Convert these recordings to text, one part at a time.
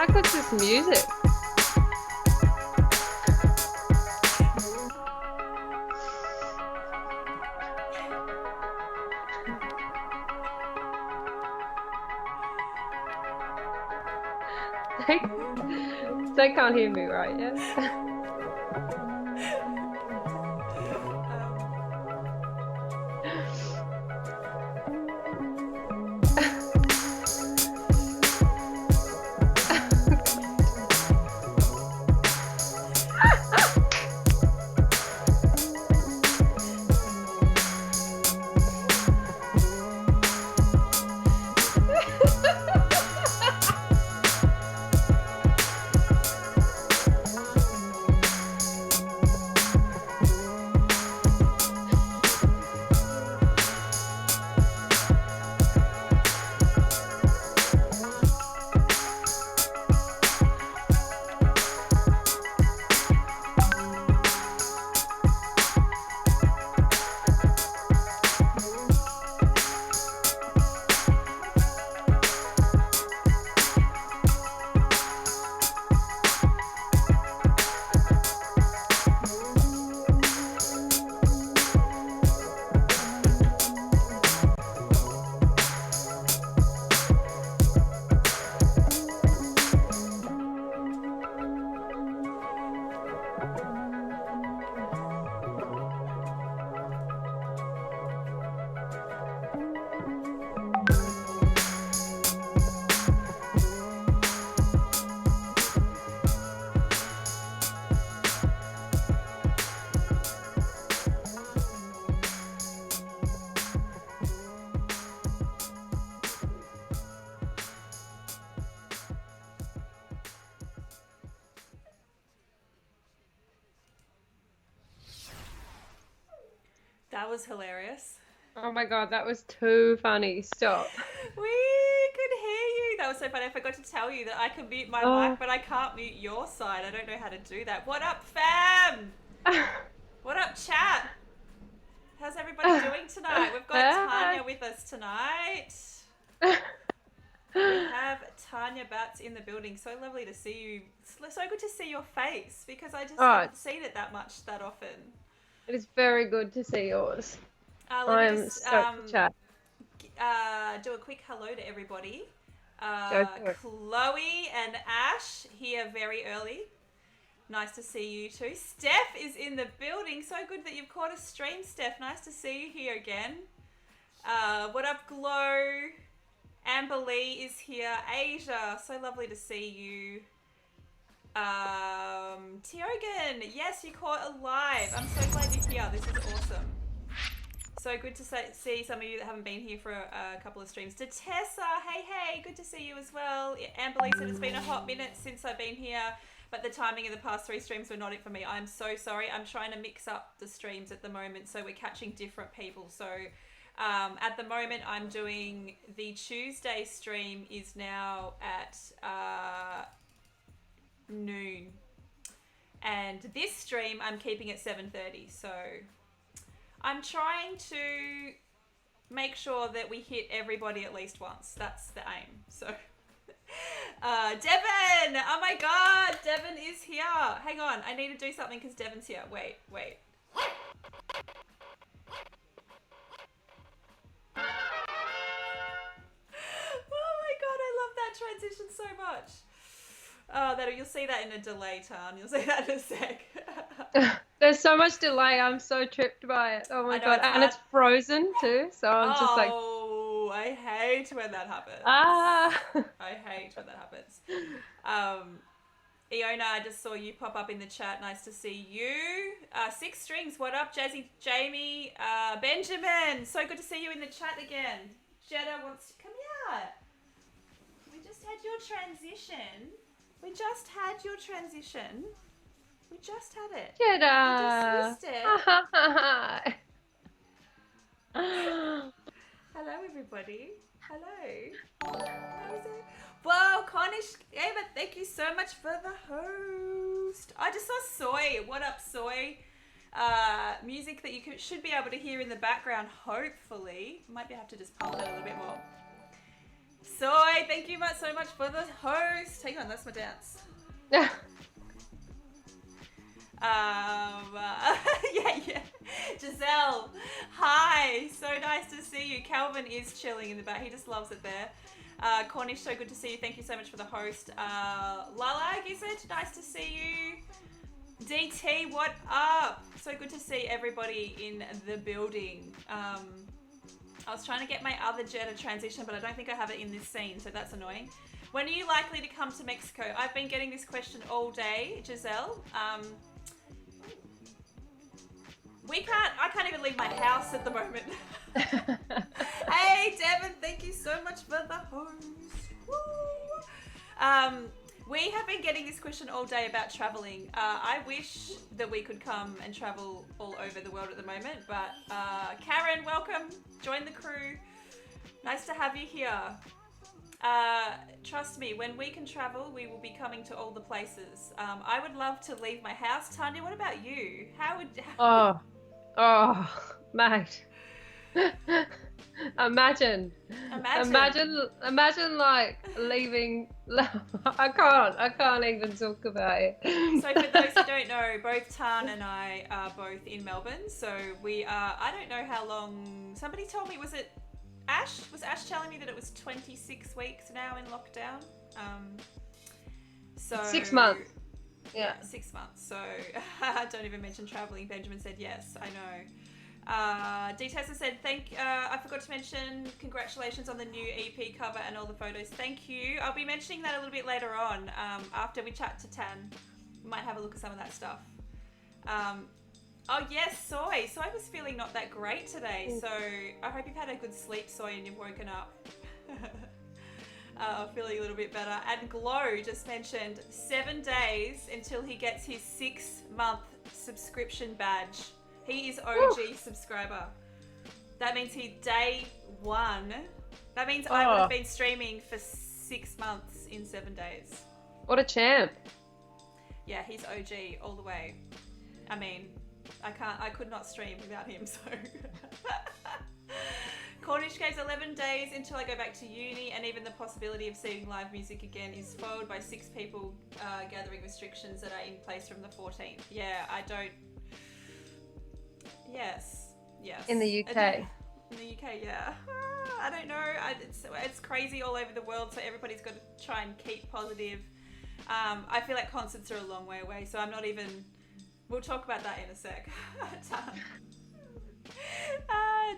How good's this music? They, they can't hear me, right? Yeah. That was hilarious. Oh my God, that was too funny. Stop. We could hear you. That was so funny. I forgot to tell you that I can mute my Oh. mic, but I can't mute your side. I don't know how to do that. What up, fam? What up, chat? How's everybody doing tonight? We've got Tanya with us tonight. We have Tanya Batts in the building. So lovely to see you. So good to see your face because I just haven't seen it that often. It is very good to see yours. Let me I'm just stoked to chat. do a quick hello to everybody. Go for it. Chloe and Ash here very early. Nice to see you too. Steph is in the building. So good that you've caught a stream, Steph. Nice to see you here again. What up, Glow? Amber Lee is here. Asia, so lovely to see you. Tiogan, yes, you caught a live. I'm so glad you're here. This is awesome. So good to see some of you that haven't been here for a couple of streams. To Tessa, hey, good to see you as well. Amber Lee said it's been a hot minute since I've been here, but the timing of the past 3 streams were not it for me. I'm so sorry. I'm trying to mix up the streams at the moment, so we're catching different people. So at the moment, I'm doing the Tuesday stream is now at noon, and this stream I'm keeping at 7:30. So I'm trying to make sure that we hit everybody at least once. That's the aim. So Devon, oh my God, Devon is here. Hang on, I need to do something because Devon's here. Wait. Oh my God, I love that transition so much. You'll see that in a delay, Tan. You'll see that in a sec. There's so much delay. I'm so tripped by it. Oh my God. And it's frozen too. So I'm just like. Oh, I hate when that happens. I hate when that happens. Iona, I just saw you pop up in the chat. Nice to see you. 6 strings. What up, Jazzy, Jamie, Benjamin? So good to see you in the chat again. Jetta wants to come here. We just had your transition. We just had it. Jedi. We just missed it. Hello, everybody. Hello. How is it? Whoa, Cornish Ava, thank you so much for the host. I just saw Soy. What up, Soy? Music that you should be able to hear in the background, hopefully. Might have to just pump it a little bit more. Soy, thank you so much for the host. Hang on, that's my dance. Yeah. Giselle, hi. So nice to see you. Calvin is chilling in the back. He just loves it there. Cornish, so good to see you. Thank you so much for the host. Lalag, is it? Nice to see you. DT, what up? So good to see everybody in the building. I was trying to get my other Jetta transition, but I don't think I have it in this scene, so that's annoying. When are you likely to come to Mexico? I've been getting this question all day, Giselle. I can't even leave my house at the moment. Hey, Devin, thank you so much for the host. Woo! We have been getting this question all day about traveling. I wish that we could come and travel all over the world at the moment, but Karen, welcome. Join the crew. Nice to have you here. Trust me, when we can travel, we will be coming to all the places. I would love to leave my house. Tanya, what about you? Oh, mate. Imagine like leaving. I can't even talk about it. So for those who don't know, both Tan and I are both in Melbourne. So we are, I don't know how long, somebody told me, was it Ash? Was Ash telling me that it was 26 weeks now in lockdown? So 6 months. Yeah. 6 months. So don't even mention traveling. Benjamin said yes, I know. D-Tessa said, I forgot to mention congratulations on the new EP cover and all the photos. Thank you. I'll be mentioning that a little bit later on, after we chat to Tan. We might have a look at some of that stuff. Oh yes, Soy. Soy was feeling not that great today, so I hope you've had a good sleep, Soy, and you've woken up. Feeling a little bit better. And Glow just mentioned 7 days until he gets his 6-month subscription badge. He is OG subscriber. That means day 1. That means I would have been streaming for 6 months in 7 days. What a champ. Yeah, he's OG all the way. I mean, I could not stream without him, so. Cornish Caves 11 days until I go back to uni, and even the possibility of seeing live music again is foiled by 6 people gathering restrictions that are in place from the 14th. Yeah, I don't. Yes. In the UK. In the UK, yeah. I don't know. It's crazy all over the world, so everybody's got to try and keep positive. I feel like concerts are a long way away, so I'm not even. We'll talk about that in a sec.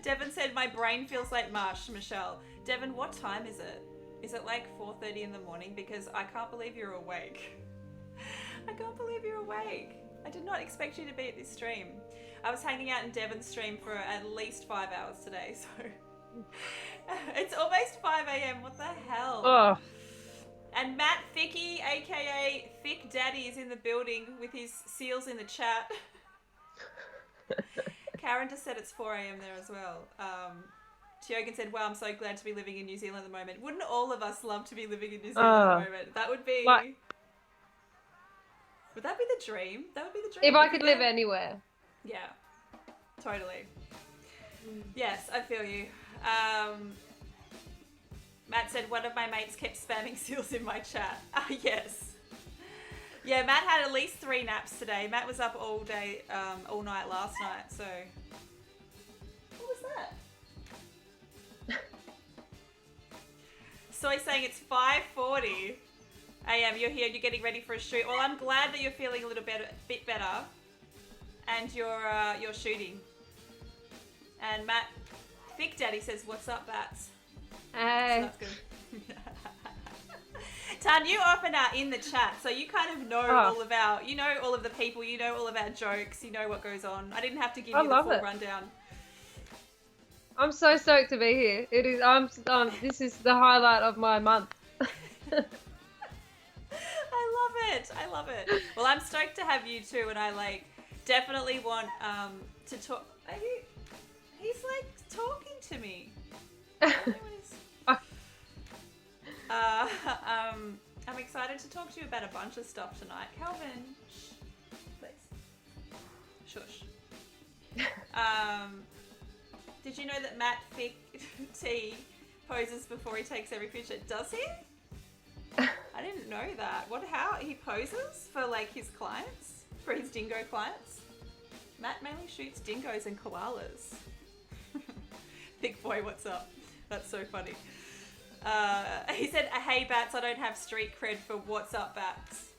Devin said, my brain feels like mush, Michelle. Devin, what time is it? Is it like 4:30 in the morning? Because I can't believe you're awake. I can't believe you're awake. I did not expect you to be at this stream. I was hanging out in Devon's stream for at least 5 hours today, so it's almost 5 a.m. What the hell? Oh. And Matt Thicky, aka Thick Daddy, is in the building with his seals in the chat. Karen just said it's 4 a.m. there as well. Tiogan said, wow, I'm so glad to be living in New Zealand at the moment. Wouldn't all of us love to be living in New Zealand at the moment? That would be... Would that be the dream? That would be the dream. If I could live anywhere. Yeah, totally. Yes, I feel you. Matt said, one of my mates kept spamming seals in my chat. Yes. Yeah, Matt had at least 3 naps today. Matt was up all day, all night last night, so... What was that? Soy saying it's 5:40 a.m. You're here, you're getting ready for a shoot. Well, I'm glad that you're feeling a bit better. And you're shooting. And Matt, Thick Daddy says, what's up, Bats? Hey. So that's good. Tan, you often are in the chat, so you kind of know all about, all of the people, all of our jokes, you know what goes on. I didn't have to give you the full rundown. I'm so stoked to be here. It is. This is the highlight of my month. I love it. Well, I'm stoked to have you too, and I definitely want to talk. He's talking to me. I'm excited to talk to you about a bunch of stuff tonight. Calvin, please. Shush. Did you know that Matt Thick T poses before he takes every picture. Does he? I didn't know that. How he poses for like his clients, for his dingo clients? Matt mainly shoots dingoes and koalas. Big boy, what's up? That's so funny. He said, hey Bats, I don't have street cred for what's up Bats.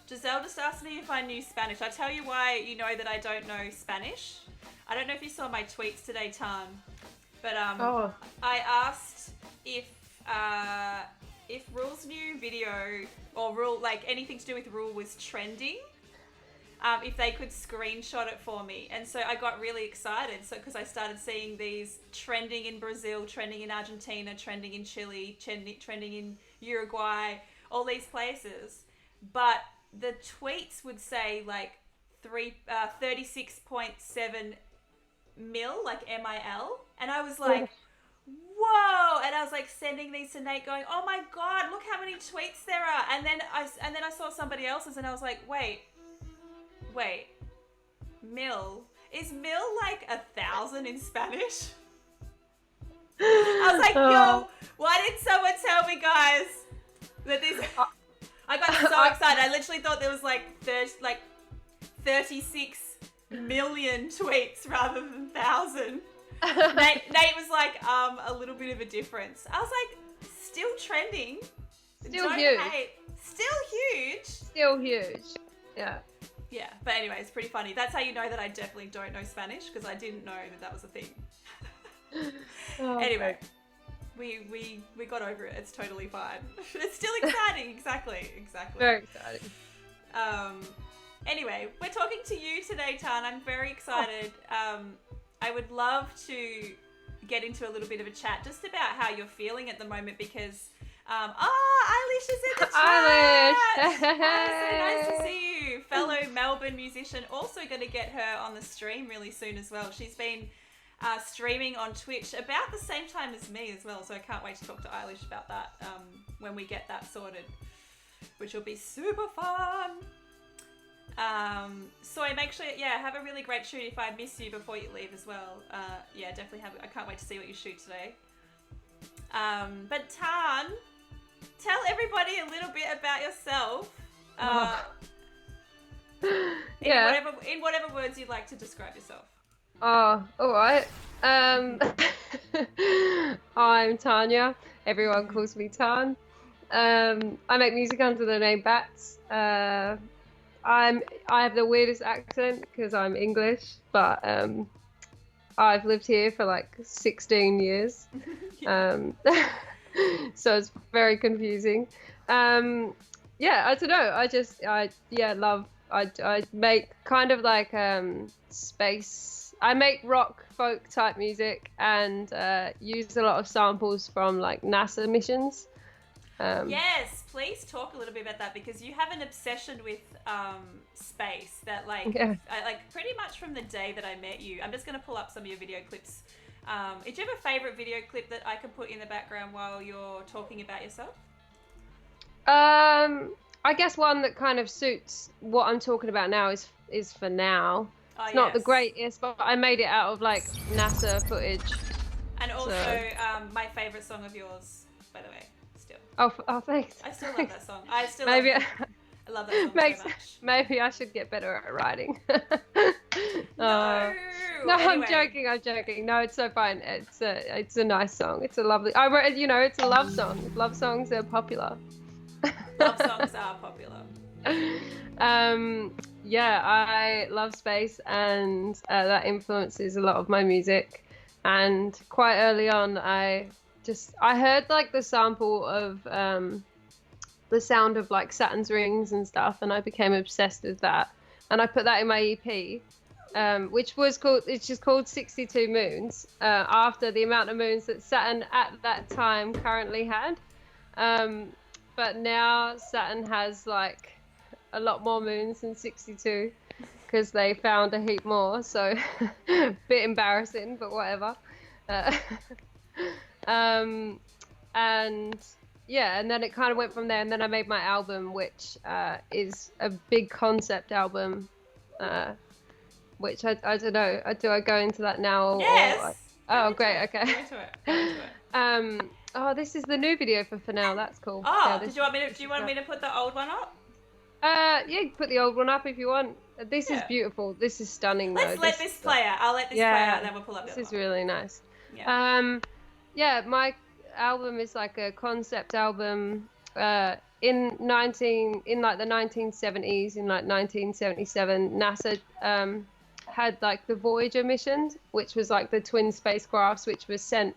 Giselle just asked me if I knew Spanish. I tell you why you know that I don't know Spanish. I don't know if you saw my tweets today, Tan, but I asked if Rule's new video or Rule, like anything to do with Rule was trending, if they could screenshot it for me. And so I got really excited. So because I started seeing these trending in Brazil, trending in Argentina, trending in Chile, trending in Uruguay, all these places. But the tweets would say like 36.7 mil, like MIL. And I was like, whoa. And I was like sending these to Nate going, oh my God, look how many tweets there are. And then I saw somebody else's and I was like, wait, mil? Is mil like 1,000 in Spanish? I was like, yo, why didn't someone tell me, guys, that this... I got so excited. I literally thought there was like 36 million tweets rather than 1,000. Nate was like, a little bit of a difference. I was like, still trending. Still huge. Still huge. Still huge. Yeah. Yeah, but anyway, it's pretty funny. That's how you know that I definitely don't know Spanish, because I didn't know that was a thing. Anyway, we got over it. It's totally fine. It's still exciting. Exactly. Very exciting. Anyway, we're talking to you today, Tan. I'm very excited. I would love to get into a little bit of a chat just about how you're feeling at the moment, because Eilish is in the chat. Eilish! So nice to see you. Fellow Melbourne musician. Also going to get her on the stream really soon as well. She's been streaming on Twitch about the same time as me as well, so I can't wait to talk to Eilish about that when we get that sorted, which will be super fun. So I make sure, have a really great shoot if I miss you before you leave as well. Definitely I can't wait to see what you shoot today. But Tan, tell everybody a little bit about yourself. In whatever words you'd like to describe yourself. Oh, all right. I'm Tanya. Everyone calls me Tan. I make music under the name Batts. I have the weirdest accent because I'm English, but I've lived here for like 16 years. So it's very confusing. I don't know. I make kind of like space. I make rock folk type music and use a lot of samples from like NASA missions. Yes, please talk a little bit about that, because you have an obsession with space that like pretty much from the day that I met you. I'm just going to pull up some of your video clips. Do you have a favorite video clip that I can put in the background while you're talking about yourself? I guess one that kind of suits what I'm talking about now is For Now. It's not the greatest, but I made it out of like NASA footage. And also my favorite song of yours, by the way, still. Oh, thanks. I still love that song. I love that song so much. Maybe I should get better at writing. No, anyway. I'm joking. No, it's so fine. It's a nice song. It's a lovely. It's a love song. Love songs are popular. Love songs are popular. I love space, and that influences a lot of my music. And quite early on, I heard like the sample of the sound of like Saturn's rings and stuff, and I became obsessed with that. And I put that in my EP, which it's just called 62 Moons, after the amount of moons that Saturn at that time currently had. But now Saturn has like a lot more moons than 62 because they found a heap more. So bit embarrassing, but whatever. And then it kind of went from there. And then I made my album, which is a big concept album, which I don't know. Do I go into that now? Yes. Oh, great. Okay. Go into it. Go into it. Oh, this is the new video for now. That's cool. Oh, Yeah, did you want me to? Do you want me to put the old one up? Yeah, you can put the old one up if you want. This is Yeah. beautiful. This is stunning, though. Let's let this play out. I'll let this play out, and then we'll pull up the This other is one. really nice. Yeah. Yeah, my album is like a concept album. In like the 1970s, in like 1977, NASA had like the Voyager mission, which was like the twin spacecrafts which was sent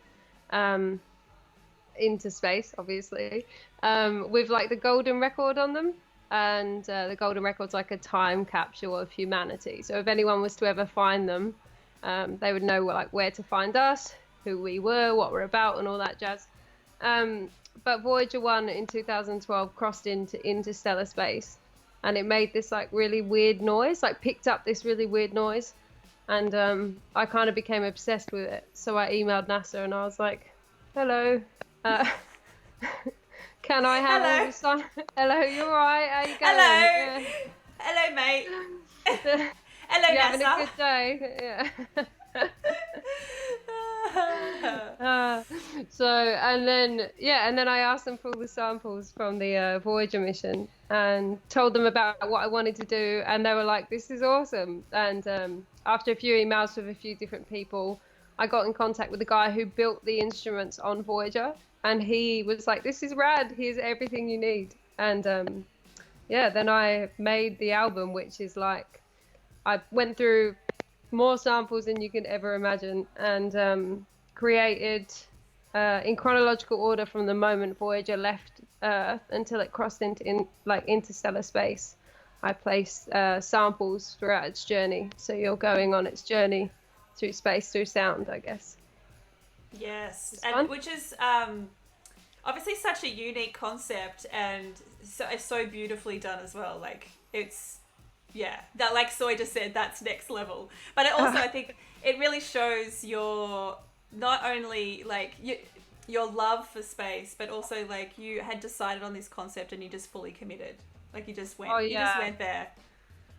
into space, obviously, with like the golden record on them. And the golden record's like a time capsule of humanity. So if anyone was to ever find them, they would know like where to find us, who we were, what we're about, and all that jazz. But Voyager 1 in 2012 crossed into interstellar space, and it made this like really weird noise, like picked up this really weird noise, and I kind of became obsessed with it. So I emailed NASA and I was like, hello, can I have all the song? Hello, you alright? How you going? Hello. Hello, mate. Hello, you NASA. having a good day? Yeah. And then I asked them for all the samples from the Voyager mission and told them about what I wanted to do, and they were like, this is awesome. And after a few emails with a few different people, I got in contact with the guy who built the instruments on Voyager, and he was like, this is rad, here's everything you need. And then I made the album, which is like, I went through more samples than you can ever imagine, and created in chronological order from the moment Voyager left Earth until it crossed into interstellar space. I placed samples throughout its journey, so you're going on its journey through space through sound, I guess. Yes, It's and fun. which is obviously such a unique concept, and it's so beautifully done as well. Like it's. Yeah, that like Soy just said, that's next level. But it also, I think, it really shows your not only like your love for space, but also like you had decided on this concept and you just fully committed. Like you just went, you just went there.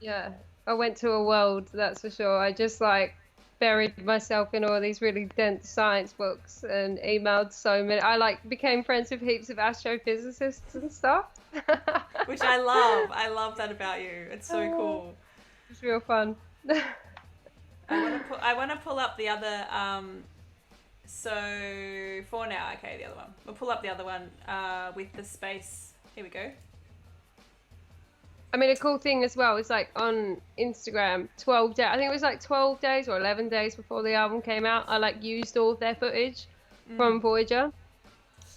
Yeah, I went to a world, that's for sure. I just like buried myself in all these really dense science books and emailed so many. I like became friends with heaps of astrophysicists and stuff. Which I love. I love that about you. It's so cool. It's real fun. I want to pull up the other. So for now, okay, the other one. We'll pull up the other one with the space. Here we go. I mean, a cool thing as well is like on Instagram, 12 days. I think it was like 12 days or 11 days before the album came out. I like used all of their footage from Voyager,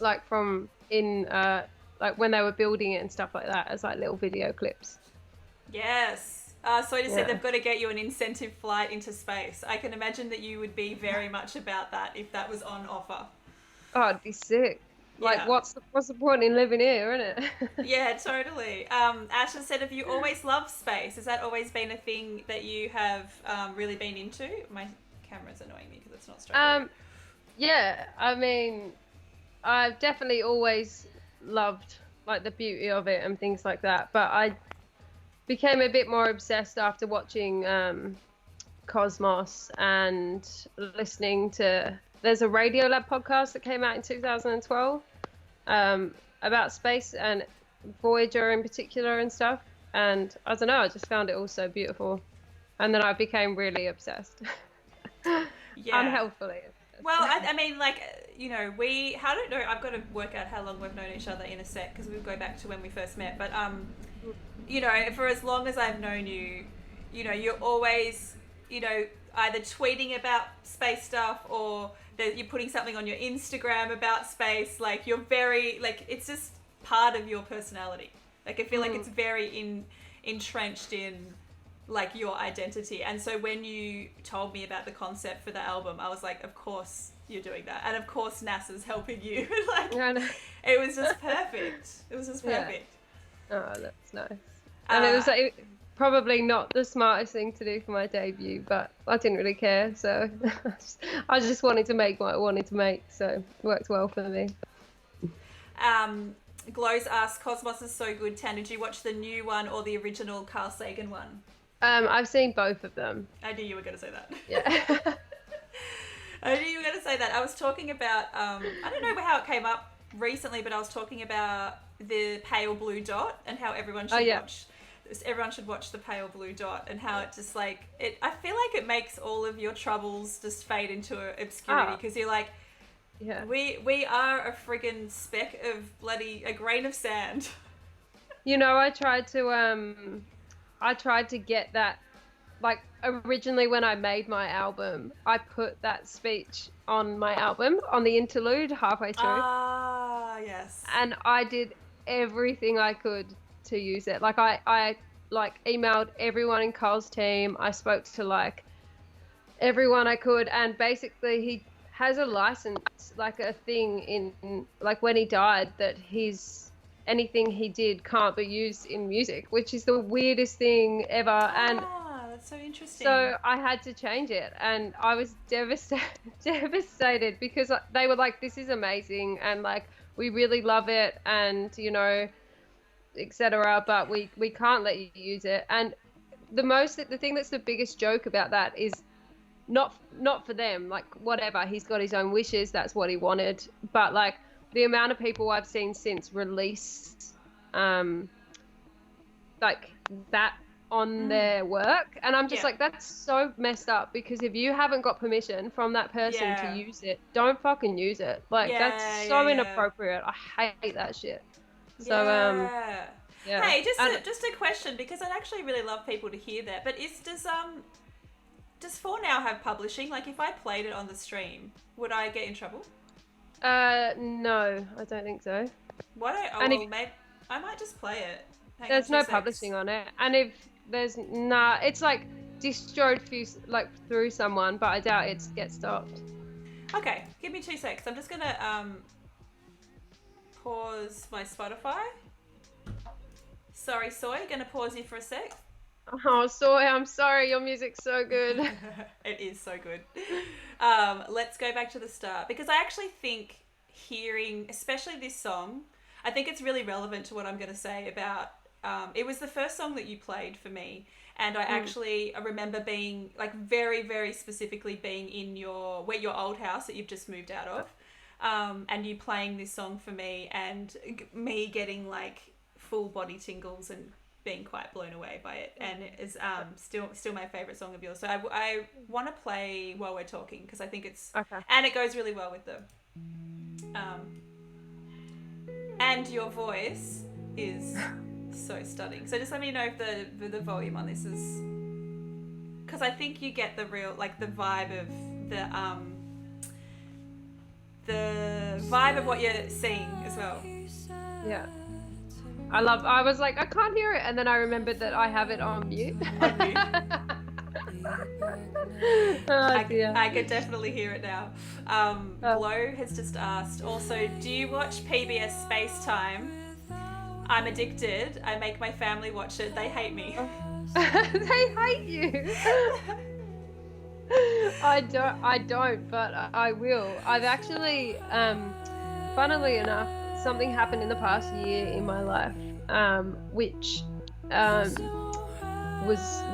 like from in like when they were building it and stuff like that, as like little video clips. Yes. So I just said they've got to get you an incentive flight into space. I can imagine that you would be very much about that if that was on offer. Oh, it'd be sick. Like, Yeah. what's the point in living here, isn't it? Yeah, totally. Ashley said, have you always loved space? Has that always been a thing that you have really been into? My camera's annoying me because it's not straight. Yeah, I mean, I've definitely always loved like the beauty of it and things like that, but I became a bit more obsessed after watching Cosmos and listening to, there's a Radiolab podcast that came out in 2012 about space and Voyager in particular and stuff, and I don't know, I just found it all so beautiful, and then I became really obsessed. Yeah. Unhealthily. Well, I mean, like, you know, I don't know, I've got to work out how long we've known each other in a sec, because we'll go back to when we first met, but, you know, for as long as I've known you, you know, you're always, you know, either tweeting about space stuff or that you're putting something on your Instagram about space, like, you're very, like, it's just part of your personality. Like, I feel like it's very entrenched in, like, your identity. And so when you told me about the concept for the album, I was like, of course you're doing that, and of course NASA's helping you. Like, it was just perfect. It was just perfect. Oh, that's nice. And it was like probably not the smartest thing to do for my debut, but I didn't really care, so I just wanted to make what I wanted to make, so it worked well for me. Glows asks, Cosmos is so good, Tan. Did you watch the new one or the original Carl Sagan one? I've seen both of them. I knew you were going to say that. Yeah. I knew you were going to say that. I was talking about, I don't know how it came up recently, but I was talking about the pale blue dot and how everyone should watch the pale blue dot, and how it just like it. I feel like it makes all of your troubles just fade into obscurity, because you're like, we are a friggin' speck of a grain of sand. You know, I tried to get that. Like, originally when I made my album, I put that speech on my album, on the interlude halfway through. Ah, yes. And I did everything I could to use it. Like, I emailed everyone in Carl's team. I spoke to, like, everyone I could. And basically, he has a license, like a thing in, like, when he died, that anything he did can't be used in music, which is the weirdest thing ever. And that's so interesting. So I had to change it, and I was devastated because they were like, this is amazing, and like, we really love it, and you know, etc., but we can't let you use it. And the thing that's the biggest joke about that is not for them, like, whatever, he's got his own wishes, that's what he wanted, but like, the amount of people I've seen since release like that on their work, and I'm just like, that's so messed up, because if you haven't got permission from that person to use it, don't fucking use it. Like, that's so inappropriate. I hate that shit. So hey, just a question, because I'd actually really love people to hear that, but does For Now have publishing? Like, if I played it on the stream, would I get in trouble? No, I don't think so. Maybe I might just play it. There's no publishing on it, and if there's it's like distroed through someone, but I doubt it gets stopped. Okay, give me 2 seconds. I'm just gonna pause my Spotify. Sorry, Soy, gonna pause you for a sec. Oh, Soy, I'm sorry, your music's so good. It is so good. Let's go back to the start, because I actually think hearing, especially this song, I think it's really relevant to what I'm going to say about, it was the first song that you played for me, and I remember being, like, very, very specifically being in your old house that you've just moved out of, and you playing this song for me, and me getting, like, full body tingles and being quite blown away by it, and it is still my favorite song of yours. So I want to play while we're talking, because I think it's and it goes really well with them. And your voice is so stunning. So just let me know if the volume on this is, because I think you get the real, like, the vibe of the vibe of what you're seeing as well. Yeah. I was like, I can't hear it, and then I remembered that I have it on mute. I could definitely hear it now. Blow has just asked, also, do you watch PBS Space Time? I'm addicted. I make my family watch it. They hate me. They hate you. I don't, but I will. I've actually, funnily enough, something happened in the past year in my life, which was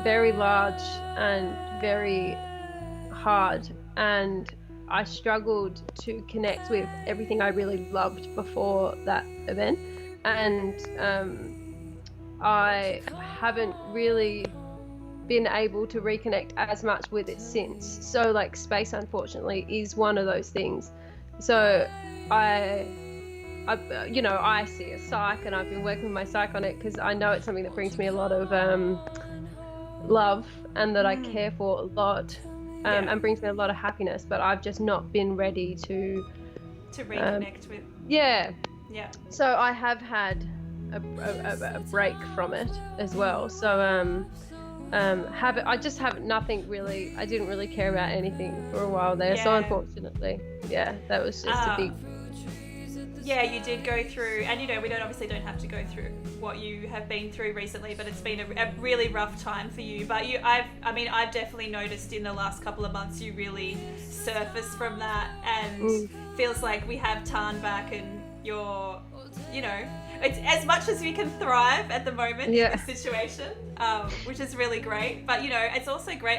very large and very hard, and I struggled to connect with everything I really loved before that event, and I haven't really been able to reconnect as much with it since. So, like, space, unfortunately, is one of those things. So I see a psych, and I've been working with my psych on it, because I know it's something that brings me a lot of love, and that I care for a lot, and brings me a lot of happiness, but I've just not been ready to reconnect with. Yeah. So I have had a break from it as well. So I just have nothing really. I didn't really care about anything for a while there. So unfortunately, that was just a big. Yeah, you did go through, and we don't have to go through what you have been through recently, but it's been a really rough time for you. But I've definitely noticed in the last couple of months you really surfaced from that, and feels like we have Tan back, and you're, it's as much as we can thrive at the moment in this situation, which is really great. But it's also great.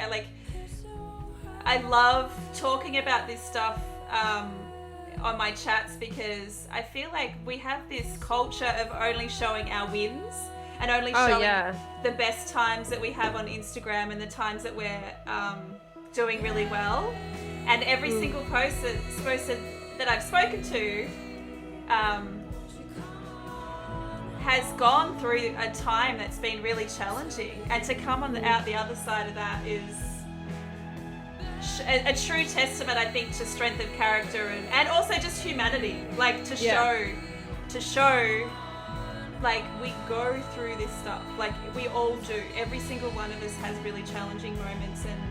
I love talking about this stuff on my chats because I feel like we have this culture of only showing our wins and only showing the best times that we have on Instagram and the times that we're doing really well. And every single person that I've spoken to has gone through a time that's been really challenging, and to come out the other side of that is a true testament, I think, to strength of character and also just humanity. Like to show, like we go through this stuff. Like we all do. Every single one of us has really challenging moments, and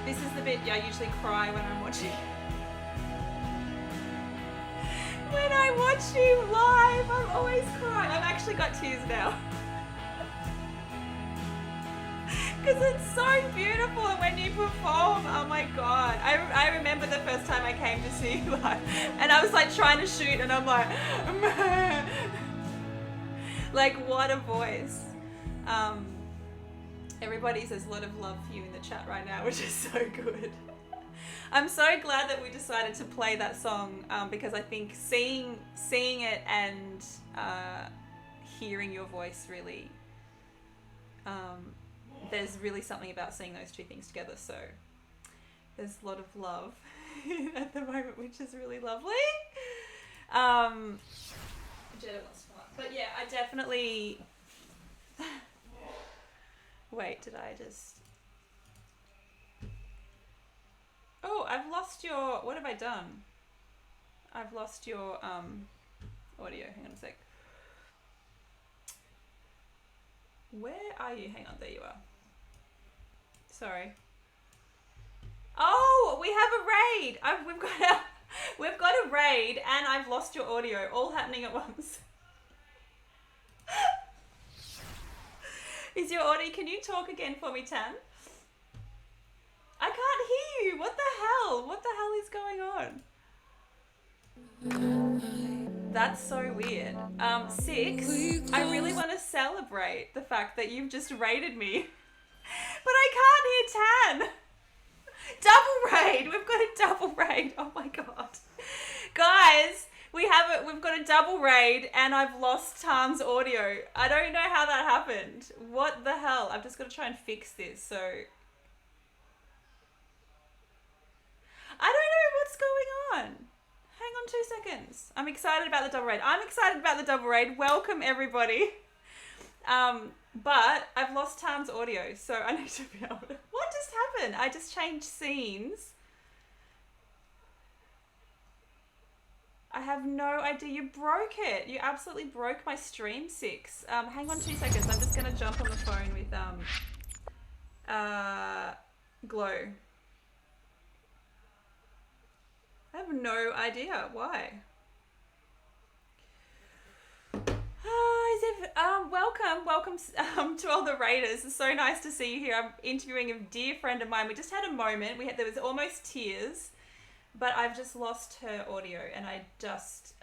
this is the bit I usually cry when I'm watching. When I watch you live, I'm always crying. I've actually got tears now. Because it's so beautiful, and when you perform, oh my god. I remember the first time I came to see you live, and I was like trying to shoot, and I'm like, like what a voice. Everybody says a lot of love for you in the chat right now, which is so good. I'm so glad that we decided to play that song because I think seeing it and hearing your voice really, there's really something about seeing those two things together. So there's a lot of love at the moment, which is really lovely. Jetta wants to come up. But yeah, I definitely... Wait, did I just... Oh, I've lost your... What have I done? I've lost your audio. Hang on a sec. Where are you? Hang on, there you are. Sorry. Oh, we have a raid. We've got a raid, and I've lost your audio, all happening at once. Is your audio? Can you talk again for me, Tan? I can't hear you. What the hell? What the hell is going on? That's so weird. Six, I really want to celebrate the fact that you've just raided me. But I can't hear Tan. Double raid. We've got a double raid. Oh my god. Guys, we've got a double raid, and I've lost Tan's audio. I don't know how that happened. What the hell? I've just got to try and fix this. So I don't know what's going on. Hang on 2 seconds. I'm excited about the double raid. I'm excited about the double raid. Welcome, everybody. But I've lost Tan's audio, so I need to be able to... What just happened? I just changed scenes. I have no idea. You broke it. You absolutely broke my stream, Six. Hang on 2 seconds. I'm just going to jump on the phone with Glow. I have no idea why. Welcome to all the raiders. It's so nice to see you here. I'm interviewing a dear friend of mine. We just had a moment. There was almost tears, but I've just lost her audio, and I just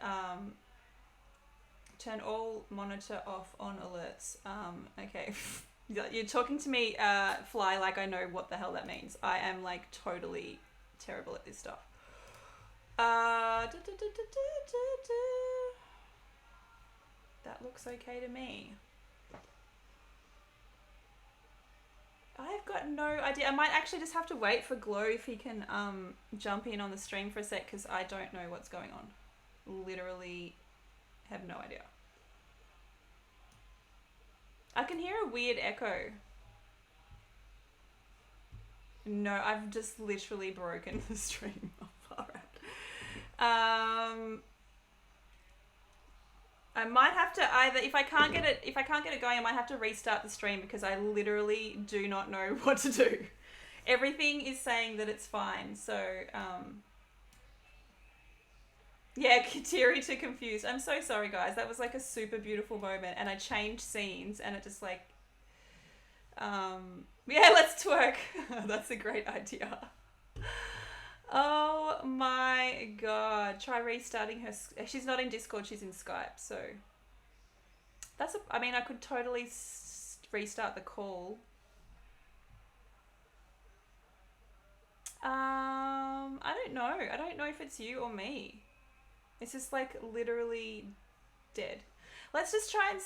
turned all monitor off on alerts. Okay. You're talking to me, Fly, like I know what the hell that means. I am like totally terrible at this stuff. That looks okay to me. I've got no idea. I might actually just have to wait for Glow if he can jump in on the stream for a sec, because I don't know what's going on. Literally have no idea. I can hear a weird echo. No, I've just literally broken the stream. Alright. I might have to either, if I can't get it going, I might have to restart the stream, because I literally do not know what to do. Everything is saying that it's fine, so yeah, Kateri to confused. I'm so sorry, guys. That was like a super beautiful moment, and I changed scenes, and it just like yeah, let's twerk. That's a great idea. Oh my god. Try restarting her. She's not in Discord, she's in Skype. So I mean, I could totally restart the call. I don't know. I don't know if it's you or me. It's just like literally dead. Let's just try and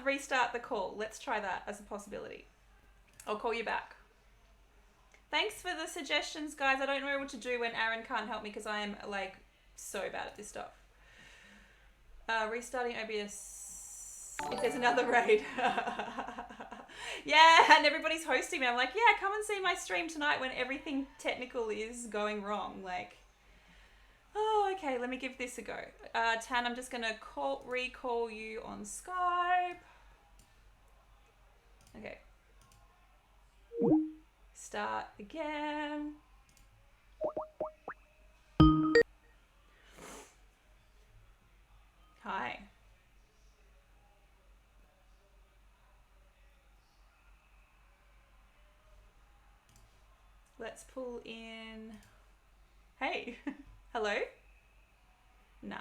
restart the call. Let's try that as a possibility. I'll call you back. Thanks for the suggestions, guys. I don't know what to do when Aaron can't help me because I am like so bad at this stuff. Restarting OBS. If there's another raid. Yeah, and everybody's hosting me. I'm like, yeah, come and see my stream tonight when everything technical is going wrong. Like, oh, okay, let me give this a go. Tan, I'm just going to recall you on Skype. Okay. Start again. Hi. Let's pull in. Hey. Hello? Nah.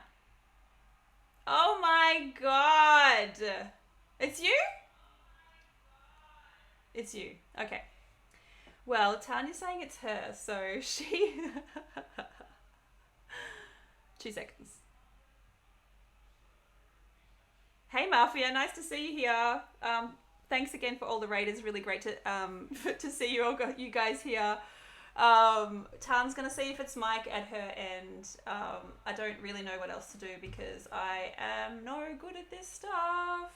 Oh my god. It's you? It's you. Okay. Well, Tanya's saying it's her, so she... 2 seconds. Hey Mafia, nice to see you here. Thanks again for all the raiders. Really great to see you guys here. Tan's gonna see if it's Mike at her end. I don't really know what else to do because I am no good at this stuff.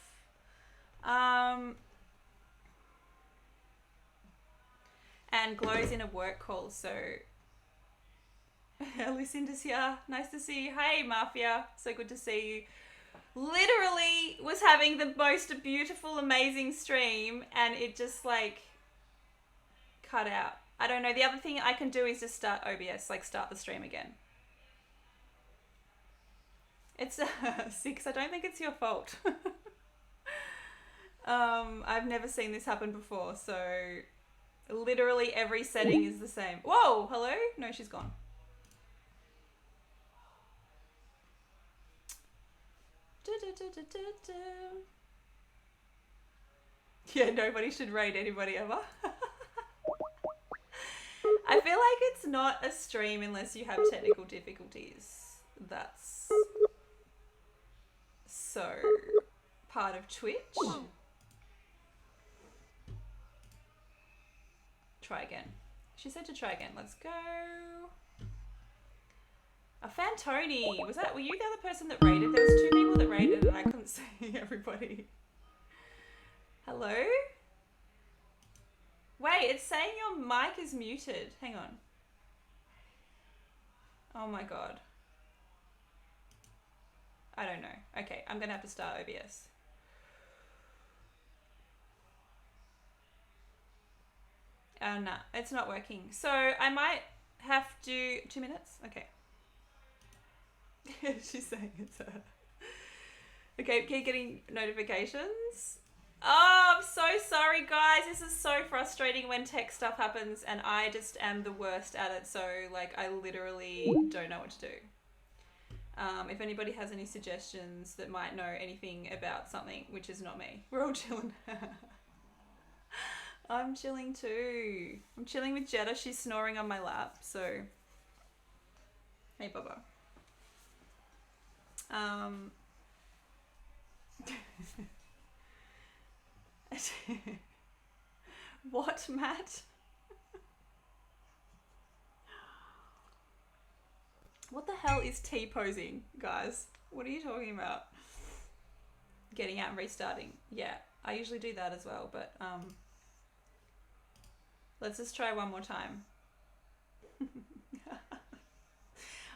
And Glow's in a work call, so Lucinda's here. Nice to see you. Hey Mafia, so good to see you. Literally was having the most beautiful, amazing stream and it just like cut out. I don't know. The other thing I can do is just start OBS, like start the stream again. It's 6. I don't think it's your fault. I've never seen this happen before, so literally every setting is the same. Whoa, hello? No, she's gone. Yeah, nobody should raid anybody ever. I feel like it's not a stream unless you have technical difficulties. That's so part of Twitch. Try again. She said to try again. Let's go. A Fantoni. Were you the other person that raided? There was 2 people that raided and I couldn't see everybody. Hello? Wait, it's saying your mic is muted. Hang on. Oh my god. I don't know. Okay, I'm gonna have to start OBS. Nah, it's not working. So I might have to... 2 minutes? Okay. She's saying it's her. Okay, keep getting notifications. Oh, I'm so sorry, guys. This is so frustrating when tech stuff happens and I just am the worst at it. So, like, I literally don't know what to do. If anybody has any suggestions that might know anything about something, which is not me. We're all chilling. I'm chilling too. I'm chilling with Jetta. She's snoring on my lap, so... Hey, Bubba. What, Matt? What the hell is T-posing, guys? What are you talking about? Getting out and restarting. Yeah, I usually do that as well, but let's just try one more time.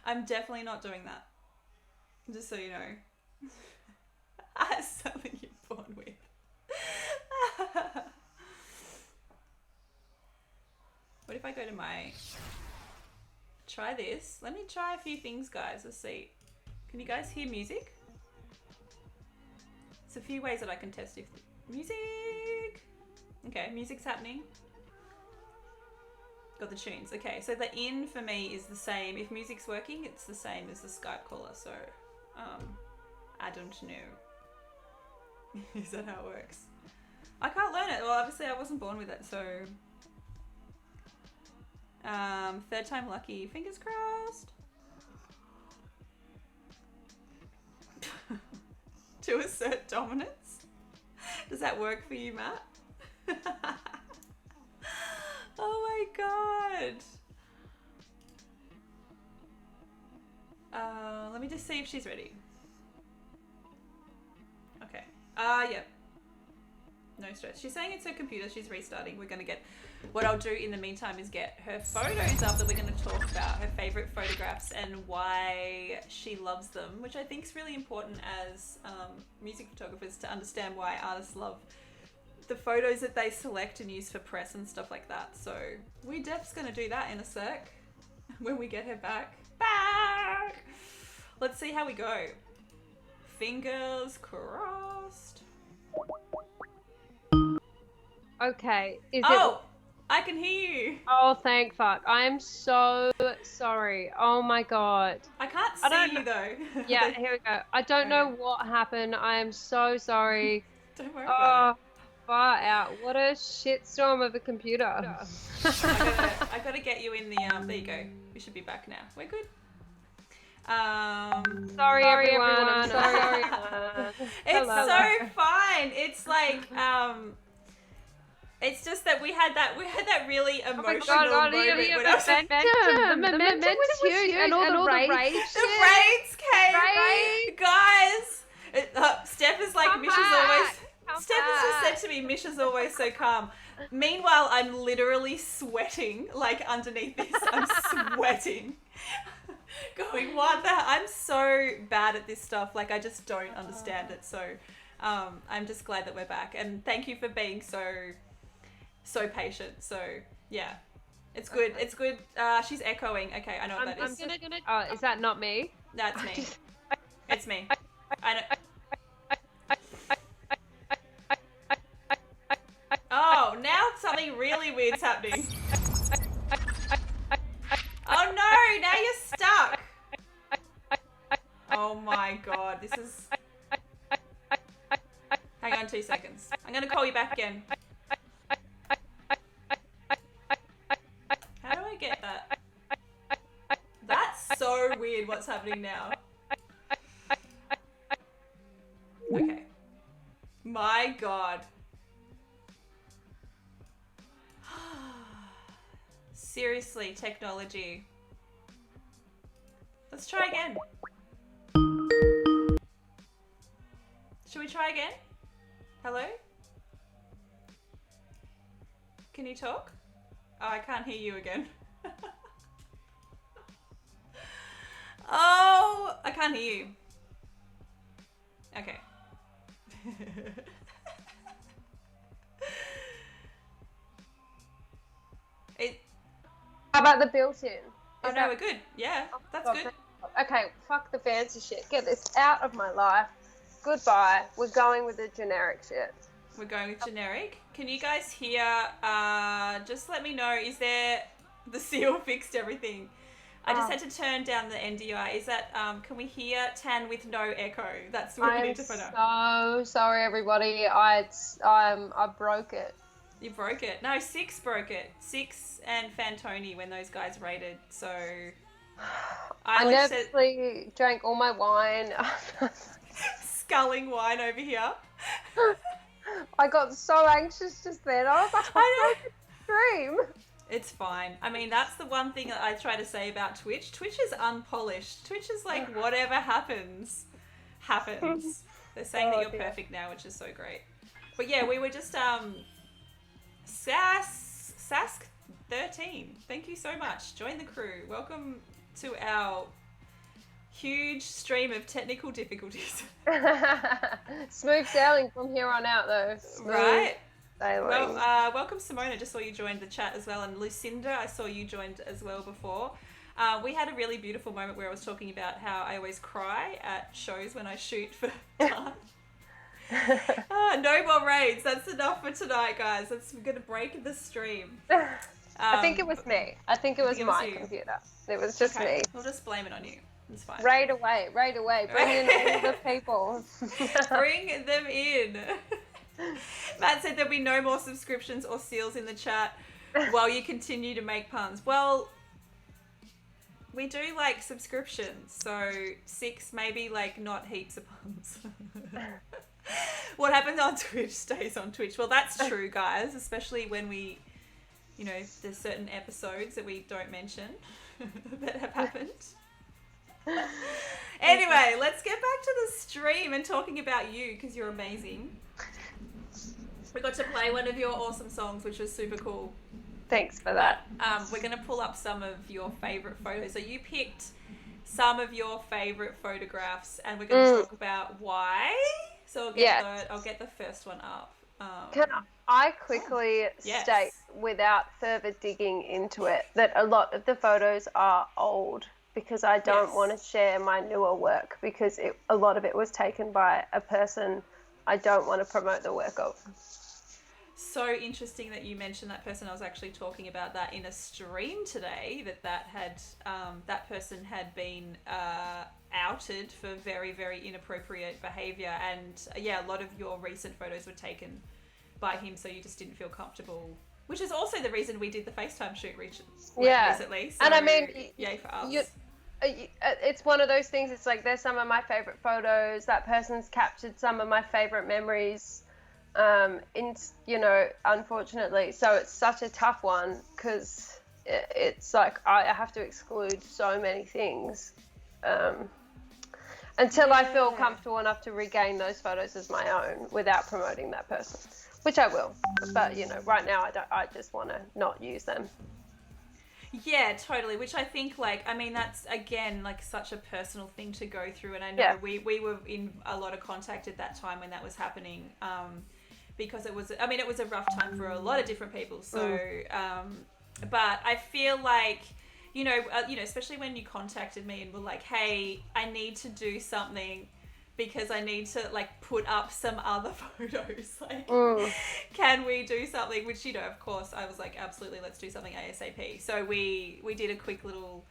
I'm definitely not doing that. Just so you know. That's something you're born with. What if I go to my... Try this. Let me try a few things, guys. Let's see. Can you guys hear music? There's a few ways that I can test if... Music! Okay, music's happening. Got the tunes. Okay, so the in for me is the same. If music's working, it's the same as the Skype caller. So, I don't know. Is that how it works? I can't learn it. Well, obviously I wasn't born with it, so... Third time lucky. Fingers crossed. To assert dominance. Does that work for you, Matt? Oh my god. Let me just see if she's ready. Okay. Yep. No stress. She's saying it's her computer. She's restarting. We're going to get... What I'll do in the meantime is get her photos up that we're going to talk about, her favourite photographs and why she loves them, which I think is really important as music photographers to understand why artists love the photos that they select and use for press and stuff like that. So we def's going to do that in a sec when we get her back. Let's see how we go. Fingers crossed. Okay. I can hear you. Oh, thank fuck. I am so sorry. Oh my god. I can't see you though. Yeah, here we go. I don't know what happened. I am so sorry. Don't worry about it. Far out. What a shitstorm of a computer. I gotta get you in the there you go. We should be back now. We're good. Sorry everyone. I'm sorry. It's so fine. It's like it's just that we had that really emotional moment when the momentum was huge and all the rage. The raids came. Guys, Steph is like, Misha's always... Steph has just said to me, Misha's always so calm. Meanwhile, I'm literally sweating, like underneath this. I'm sweating. Going, what the hell? I'm so bad at this stuff. Like, I just don't understand it. So I'm just glad that we're back. And thank you for being so patient. So yeah, it's good. It's good. She's echoing. Okay, I know what that is. Is that not me? That's me. It's me. I know. Oh, now something really weird's happening. Oh no, now you're stuck. Oh my god, this is... Hang on 2 seconds. I'm gonna call you back again. How do I get that? That's so weird what's happening now. Okay. My god. Seriously, technology. Let's try again. Should we try again? Hello? Can you talk? Oh, I can't hear you again. Oh, I can't hear you. Okay. How about the built-in? Oh no, we're good. Yeah, that's good. Okay, fuck the fancy shit. Get this out of my life. Goodbye. We're going with the generic shit. We're going with generic. Can you guys hear? Just let me know. Is there the seal fixed everything? I just had to turn down the NDI. Is that can we hear Tan with no echo? That's what we need to find out. So sorry, everybody. I broke it. You broke it. No, Six broke it. Six and Fantoni when those guys raided. So I nervously drank all my wine. Sculling wine over here. I got so anxious just then. I was like, I dream. It's fine. I mean, that's the one thing that I try to say about Twitch. Twitch is unpolished. Twitch is like whatever happens, happens. They're saying that you're perfect now, which is so great. But yeah, we were just Sask13. Thank you so much. Join the crew. Welcome to our huge stream of technical difficulties. Smooth sailing from here on out, though. Right. Sailing. Well, welcome Simone. I just saw you joined the chat as well, and Lucinda, I saw you joined as well before. We had a really beautiful moment where I was talking about how I always cry at shows when I shoot for time. No more raids. That's enough for tonight, guys. We're going to break the stream. I think it was me. I think it was my computer. It was just me. We'll just blame it on you. It's fine. Raid away. Bring in all the people. Bring them in. Matt said there'll be no more subscriptions or seals in the chat. while you continue to make puns. Well, we do like subscriptions, so 6, maybe like not heaps of puns. What happens on Twitch stays on Twitch. Well, that's true, guys, especially when we, there's certain episodes that we don't mention that have happened. Anyway, let's get back to the stream and talking about you, because you're amazing. We got to play one of your awesome songs, which was super cool. Thanks for that. We're going to pull up some of your favourite photos. So you picked some of your favourite photographs, and we're going to talk about why. So I'll get the first one up. Can I quickly state, without further digging into it, that a lot of the photos are old, because I don't want to share my newer work, because a lot of it was taken by a person I don't want to promote the work of. So interesting that you mentioned that person. I was actually talking about that in a stream today, that person had been outed for very, very inappropriate behaviour, and a lot of your recent photos were taken by him, so you just didn't feel comfortable, which is also the reason we did the FaceTime shoot recently. So, and I mean, yay for us. It's one of those things. It's like, there's some of my favourite photos. That person's captured some of my favourite memories. Unfortunately, so it's such a tough one, because it's like I have to exclude so many things until I feel comfortable enough to regain those photos as my own without promoting that person, which I will. But right now I just want to not use them. Yeah, totally. Which I think, that's again such a personal thing to go through, and I know we were in a lot of contact at that time when that was happening. Because it was a rough time for a lot of different people. So, but I feel like, especially when you contacted me and were like, hey, I need to do something because I need to put up some other photos. Can we do something? Which, of course, I was like, absolutely, let's do something ASAP. So we did a quick little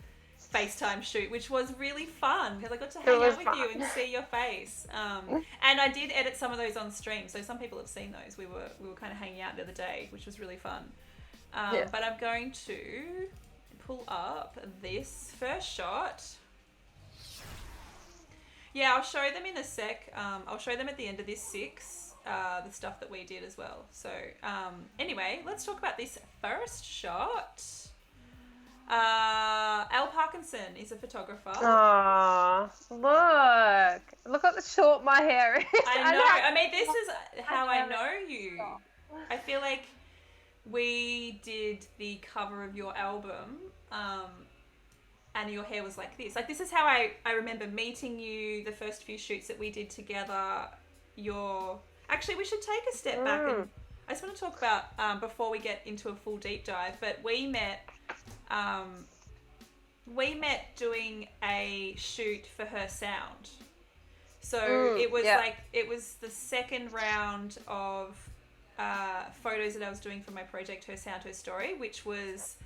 FaceTime shoot, which was really fun because I got to hang out with you and see your face. And I did edit some of those on stream, so some people have seen those. We were kind of hanging out the other day, which was really fun. But I'm going to pull up this first shot. Yeah, I'll show them in a sec. I'll show them at the end of this 6, the stuff that we did as well. So anyway, let's talk about this first shot. Elle Parkinson is a photographer. Aww, look at the short my hair is. I know. This is how I know you. I feel like we did the cover of your album, and your hair was like this. This is how I remember meeting you, the first few shoots that we did together. Actually, we should take a step back, and I just want to talk about, before we get into a full deep dive, but we met doing a shoot for her sound. So it was the second round of photos that I was doing for my project, Her Sound, Her Story, which was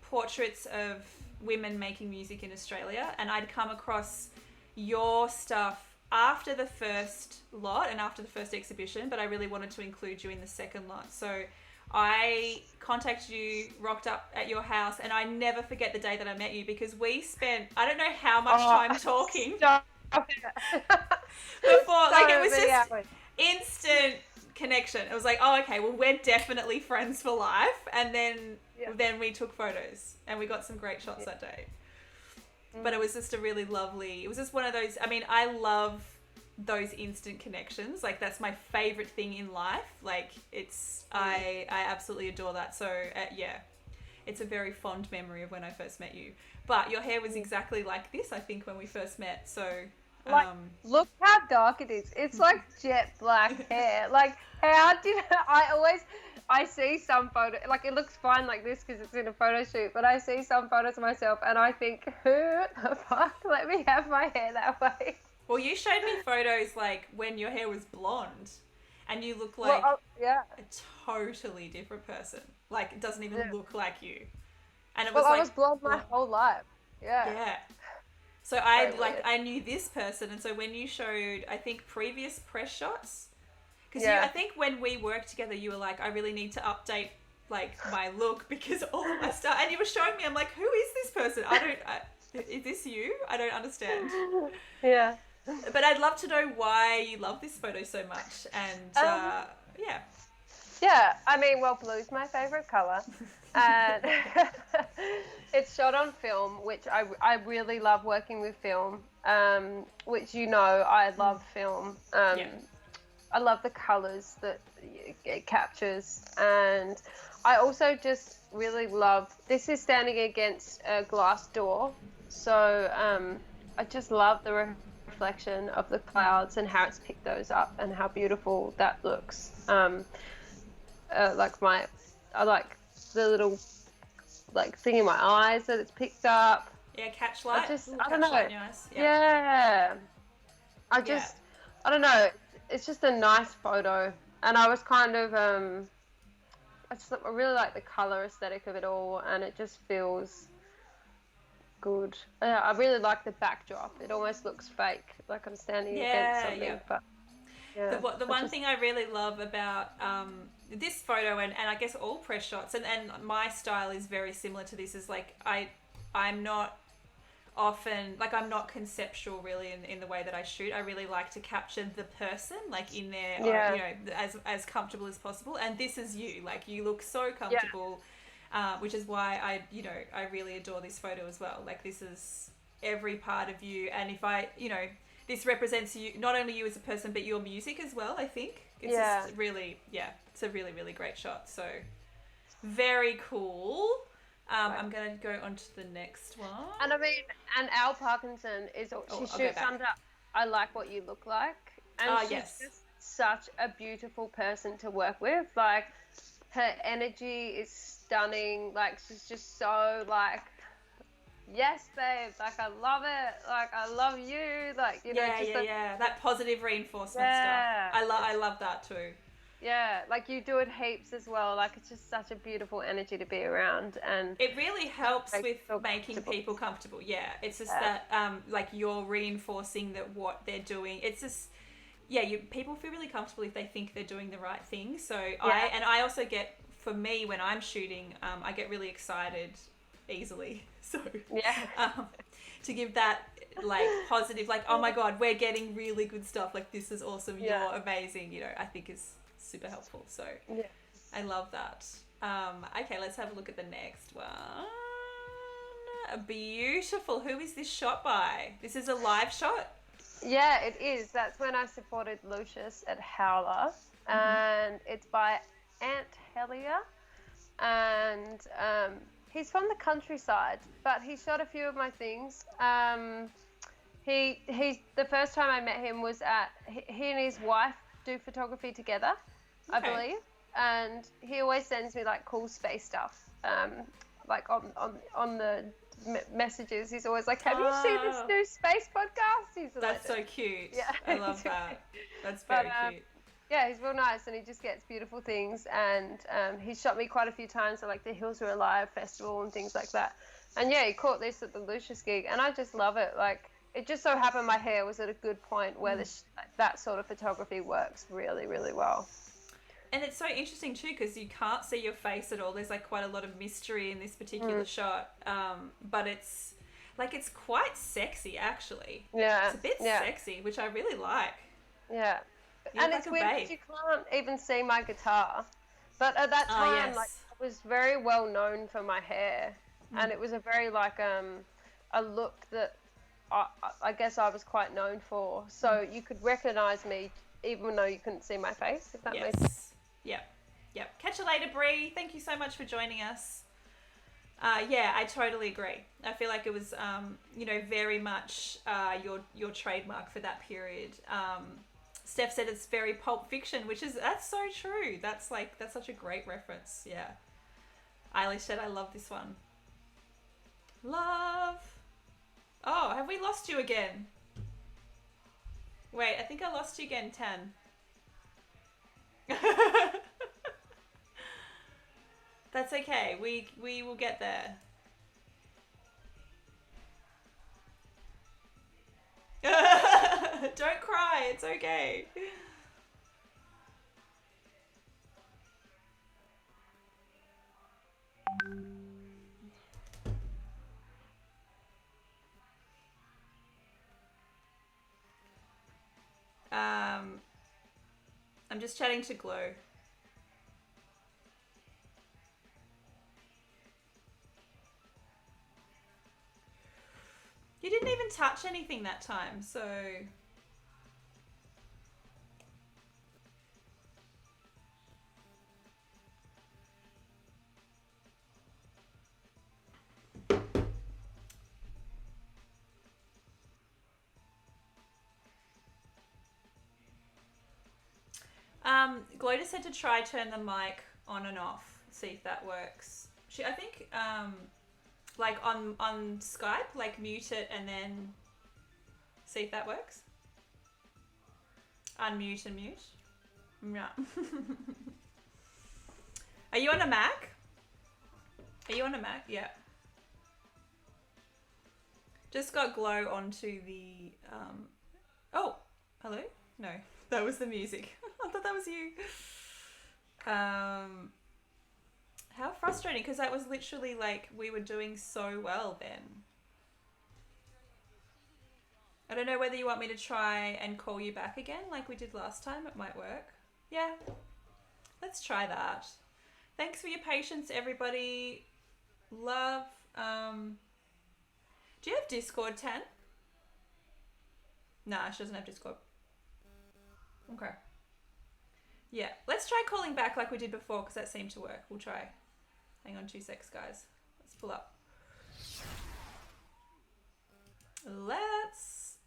portraits of women making music in Australia. And I'd come across your stuff after the first lot and after the first exhibition, but I really wanted to include you in the second lot. So I contacted you, rocked up at your house, and I never forget the day that I met you, because we spent, I don't know how much time talking before. It was just instant connection. It was like, oh, okay, well, we're definitely friends for life. And then we took photos and we got some great shots that day. But it was just it was just one of those, I love those instant connections. That's my favorite thing in life. I absolutely adore that. So it's a very fond memory of when I first met you. But your hair was exactly like this, I think, when we first met. So look how dark it is. It's like jet black hair. How did I see some photo, it looks fine like this because it's in a photo shoot, but I see some photos of myself and I think, who the fuck let me have my hair that way? Well, you showed me photos when your hair was blonde, and you look like a totally different person. It doesn't even look like you. And it was I was blonde my whole life. Yeah. Yeah. So I knew this person, and so when you showed, I think, previous press shots, because I think when we worked together, you were like, I really need to update like my look because all of my stuff, and you were showing me, I'm like, who is this person? Is this you? I don't understand. Yeah. But I'd love to know why you love this photo so much. And yeah. Yeah, I mean, well, blue's my favorite color. And it's shot on film, which I really love working with film, which, you know, I love film. Yeah. I love the colors that it captures. And I also just really love, this is standing against a glass door. So I just love the reflection of the clouds and how it's picked those up and how beautiful that looks. I like the little like thing in my eyes that it's picked up. Yeah, catch light. I don't know. Light in your eyes. Yeah. I don't know. It's just a nice photo, and I was kind of I really like the color aesthetic of it all, and it just feels good. I really like the backdrop. It almost looks fake, like I'm standing against something. But yeah, the one thing I really love about this photo and I guess all press shots and my style is very similar to this, is like I'm not often, like, I'm not conceptual really in the way that I shoot. I really like to capture the person, like, in their you know, as comfortable as possible, and this is you, like, you look so comfortable. Which is why I really adore this photo as well. Like, this is every part of you, and if this represents you, not only you as a person, but your music as well, I think. It's just really, it's a really, really great shot. So, very cool. I'm going to go on to the next one. And I mean, and Al Parkinson she shoots under I Like What You Look Like. And she's just such a beautiful person to work with. Like, her energy is stunning. Like, she's just so, like, yes, babe, like, I love it, like, I love you, like, you know, that positive reinforcement stuff. I love that too. Yeah, like, you do it heaps as well. Like, it's just such a beautiful energy to be around, and it really helps with making people comfortable. Yeah, it's just that like, you're reinforcing that what they're doing. It's just people feel really comfortable if they think they're doing the right thing. So I also get, for me, when I'm shooting, I get really excited easily. So to give that, like, positive, like, oh my God, we're getting really good stuff. Like, this is awesome. You're amazing. You know, I think is super helpful. So I love that. Okay, let's have a look at the next one. Beautiful. Who is this shot by? This is a live shot? Yeah, it is. That's when I supported Lucius at Howler. And it's by Ant Hellier. And he's from the countryside, but he shot a few of my things. He's the first time I met him was he and his wife do photography together, I believe, and he always sends me, like, cool space stuff. Like, on the messages, he's always like, "Have you seen this new space podcast?" That's so cute. Yeah, I love that. That's very cute. Yeah, he's real nice, and he just gets beautiful things, and he's shot me quite a few times at, like, the Hills Are Alive festival and things like that. And he caught this at the Lucius gig, and I just love it. Like, it just so happened my hair was at a good point where that sort of photography works really, really well. And it's so interesting too, because you can't see your face at all. There's, like, quite a lot of mystery in this particular shot, but it's quite sexy, actually. Yeah, it's a bit sexy, which I really like. Yeah. And it's weird because you can't even see my guitar. But at that time, like, I was very well known for my hair. And it was a very, like, a look that I guess I was quite known for. So you could recognize me even though you couldn't see my face, if that makes sense. Yep. Catch you later, Bree. Thank you so much for joining us. I totally agree. I feel like it was, very much your trademark for that period. Steph said it's very Pulp Fiction, that's so true. That's such a great reference. Yeah. Eilish said, I love this one. Love. Oh, have we lost you again? Wait, I think I lost you again, 10. That's okay. We will get there. Don't cry. It's okay. I'm just chatting to Glow. You didn't even touch anything that time, so... Glow just said to try turn the mic on and off, see if that works. I think, like on Skype, like mute it and then see if that works. Unmute and mute. Yeah. Are you on a Mac? Are you on a Mac? Yeah. Just got Glow onto the, oh, hello? No, that was the music. I thought that was you. How frustrating, because that was literally like we were doing so well then. I don't know whether you want me to try and call you back again like we did last time. It might work. Yeah, let's try that. Thanks for your patience, everybody. Love. Do you have Discord, Tan? Nah, she doesn't have Discord. Okay. Yeah, let's try calling back like we did before because that seemed to work. We'll try. Hang on 2 secs, guys. Let's pull up. Let's...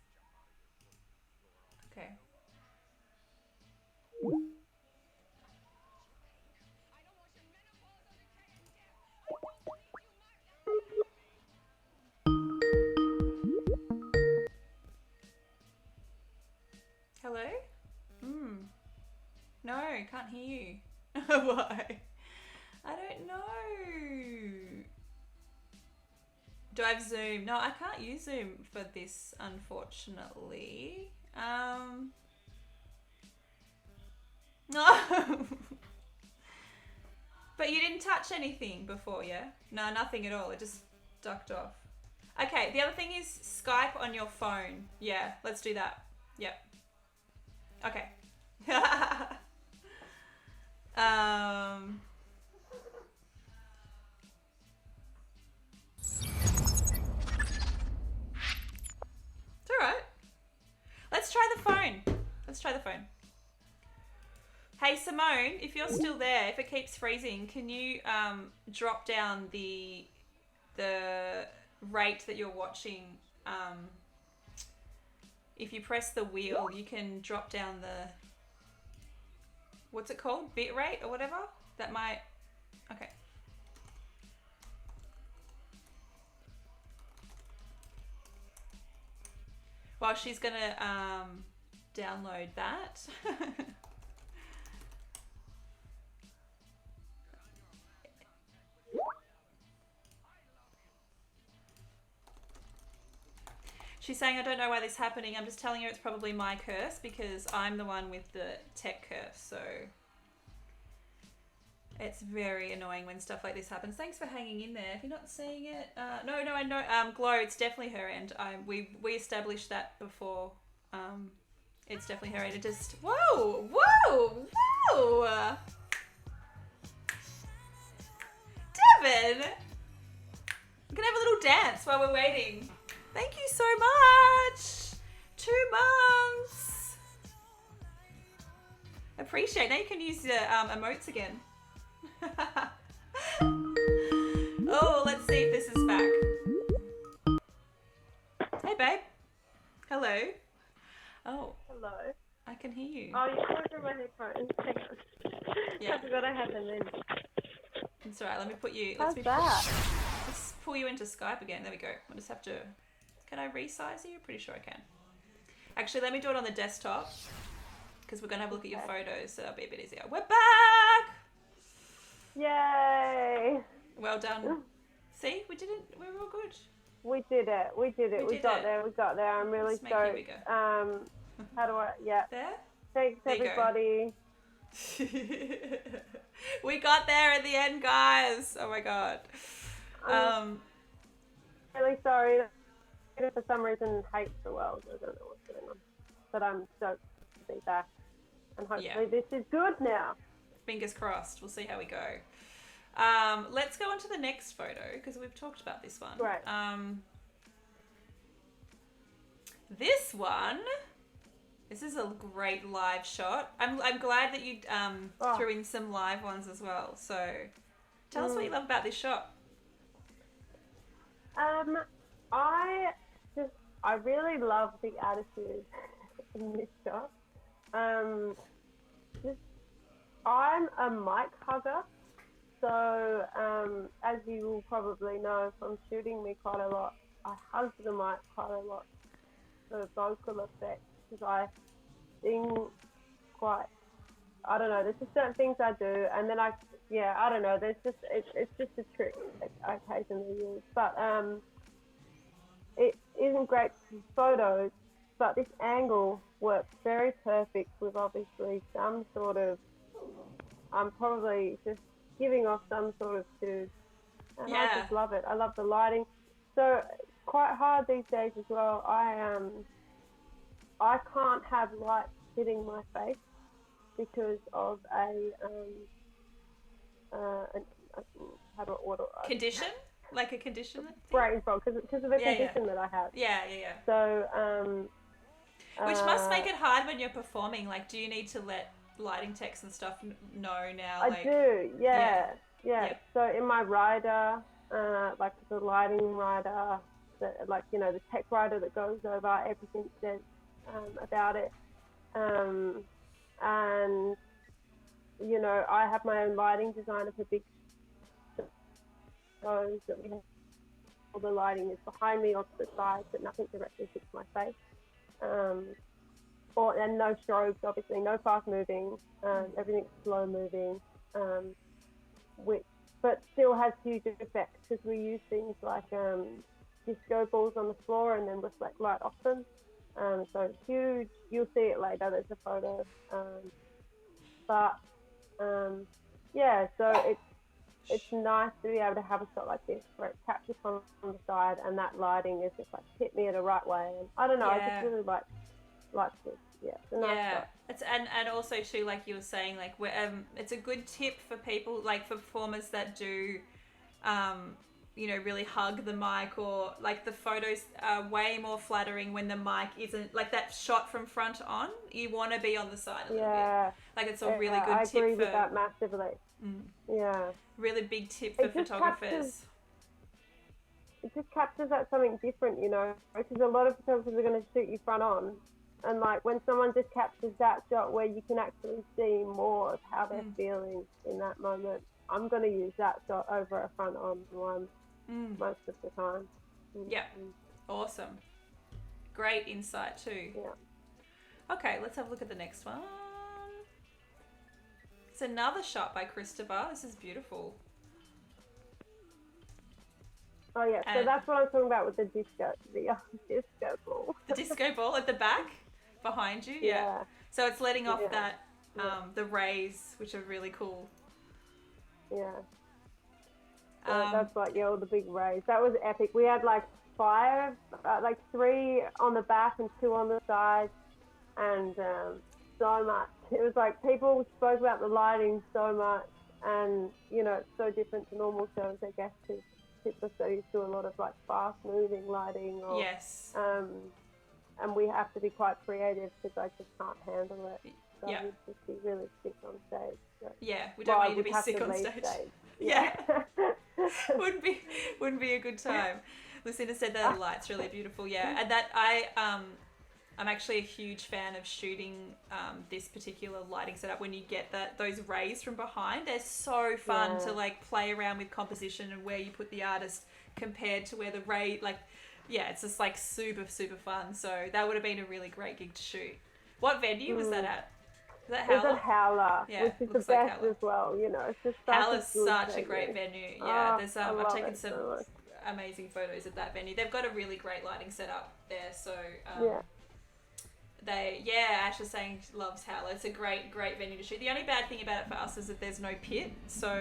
Okay. Hello? No, can't hear you. Why? I don't know. Do I have Zoom? No, I can't use Zoom for this, unfortunately. No. But you didn't touch anything before, yeah? No, nothing at all. It just ducked off. Okay, the other thing is Skype on your phone. Yeah, let's do that. Yep. Okay. It's alright. Let's try the phone. Let's try the phone. Hey Simone, if you're still there, if it keeps freezing, can you drop down the rate that you're watching? If you press the wheel, you can drop down the, what's it called? Bit rate or whatever? That might, okay. Well, she's gonna download that. She's saying, I don't know why this is happening. I'm just telling her it's probably my curse because I'm the one with the tech curse. So it's very annoying when stuff like this happens. Thanks for hanging in there. If you're not seeing it, no, I know. Glow, it's definitely her end. We established that before. It's definitely her end. It just, whoa. Devin, we're gonna have a little dance while we're waiting. Thank you so much. 2 months. Appreciate. Now you can use the emotes again. Oh, let's see if this is back. Hey, babe. Hello. Oh. Hello. I can hear you. Oh, you're coming through my headphones. Hang on. Yeah. I forgot I had them in. It's alright. Let me put you. How's that? Let's pull you into Skype again. There we go. I just have to. Can I resize you? Pretty sure I can. Actually, let me do it on the desktop because we're gonna have a look at your photos, so that'll be a bit easier. We're back! Yay! Well done. See, we did it. We were all good. We did it. We got there. I'm really Let's make it stoked. bigger. How do I? Yeah. There. Thanks There you go. everybody. We got there in the end, guys. Oh my god. I'm really sorry. For some reason, hates the world. I don't know what's going on, but I'm stoked to be back, and hopefully this is good now. Fingers crossed. We'll see how we go. Let's go on to the next photo because we've talked about this one. Right. This one. This is a great live shot. I'm glad that you threw in some live ones as well. So, tell us what you love about this shot. I really love the attitude in this shot. I'm a mic hugger, so as you will probably know from shooting me quite a lot, I hug the mic quite a lot for vocal effects because I sing quite. I don't know. There's just certain things I do, and then I don't know. There's just it's just a trick that I occasionally use, but it isn't great for photos, but this angle works very perfect with obviously some sort of, I'm probably just giving off some sort of soothe. And I just love it. I love the lighting. So quite hard these days as well. I can't have light hitting my face because of Condition? Like a condition? Brain fog, because of a condition that I have. Yeah. So, which must make it hard when you're performing. Like, do you need to let lighting techs and stuff know now? I do, yeah. So in my rider, like the lighting rider, the tech rider that goes over everything says about it. And, I have my own lighting designer for big shows that we have. All the lighting is behind me or to the side, but nothing directly hits my face. And no strobes, obviously, no fast moving, everything's slow moving, but still has huge effects because we use things like disco balls on the floor and then reflect light off them. So huge, you'll see it later, there's a photo. So it's nice to be able to have a shot like this where it captures from the side and that lighting is just like hit me in the right way. And I don't know, I just really like this. Yeah, it's a nice shot. It's and also too, like you were saying, like it's a good tip for people, like for performers that do, really hug the mic, or like the photos are way more flattering when the mic isn't like that shot from front on. You want to be on the side a little bit. Like it's a really good tip. I agree with that massively. Yeah. Really big tip for photographers. It just captures that something different, because a lot of photographers are going to shoot you front on. And like when someone just captures that shot where you can actually see more of how they're feeling in that moment, I'm going to use that shot over a front on one most of the time. Yeah, awesome. Great insight too. Yeah. Okay, let's have a look at the next one. It's another shot by Christopher. This is beautiful. Oh yeah, so that's what I'm talking about with the disco ball. The disco ball at the back, behind you. Yeah. So it's letting off that the rays, which are really cool. Yeah. That's like all the big rays. That was epic. We had like 5, 3 on the back and 2 on the side, and so much. It was like people spoke about the lighting so much, and it's so different to normal shows, I guess, because people are so used to a lot of like fast moving lighting. And we have to be quite creative because I just can't handle it. So we'd just be really sick on stage. So. Yeah, we don't want you to be sick on stage. Yeah. wouldn't be a good time. Lucinda said that the light's really beautiful. Yeah, and that I'm actually a huge fan of shooting this particular lighting setup when you get those rays from behind. They're so fun to like play around with composition and where you put the artist compared to where the ray, it's just like super, super fun. So that would have been a really great gig to shoot. What venue was that at? Was that Howler? It was at Howler, which is the best as well. It's just Howler's such a great venue. Yeah, there's I've taken some amazing photos at that venue. They've got a really great lighting setup there. So Ash is saying she loves Howler. It's a great venue to shoot. The only bad thing about it for us is that there's no pit, so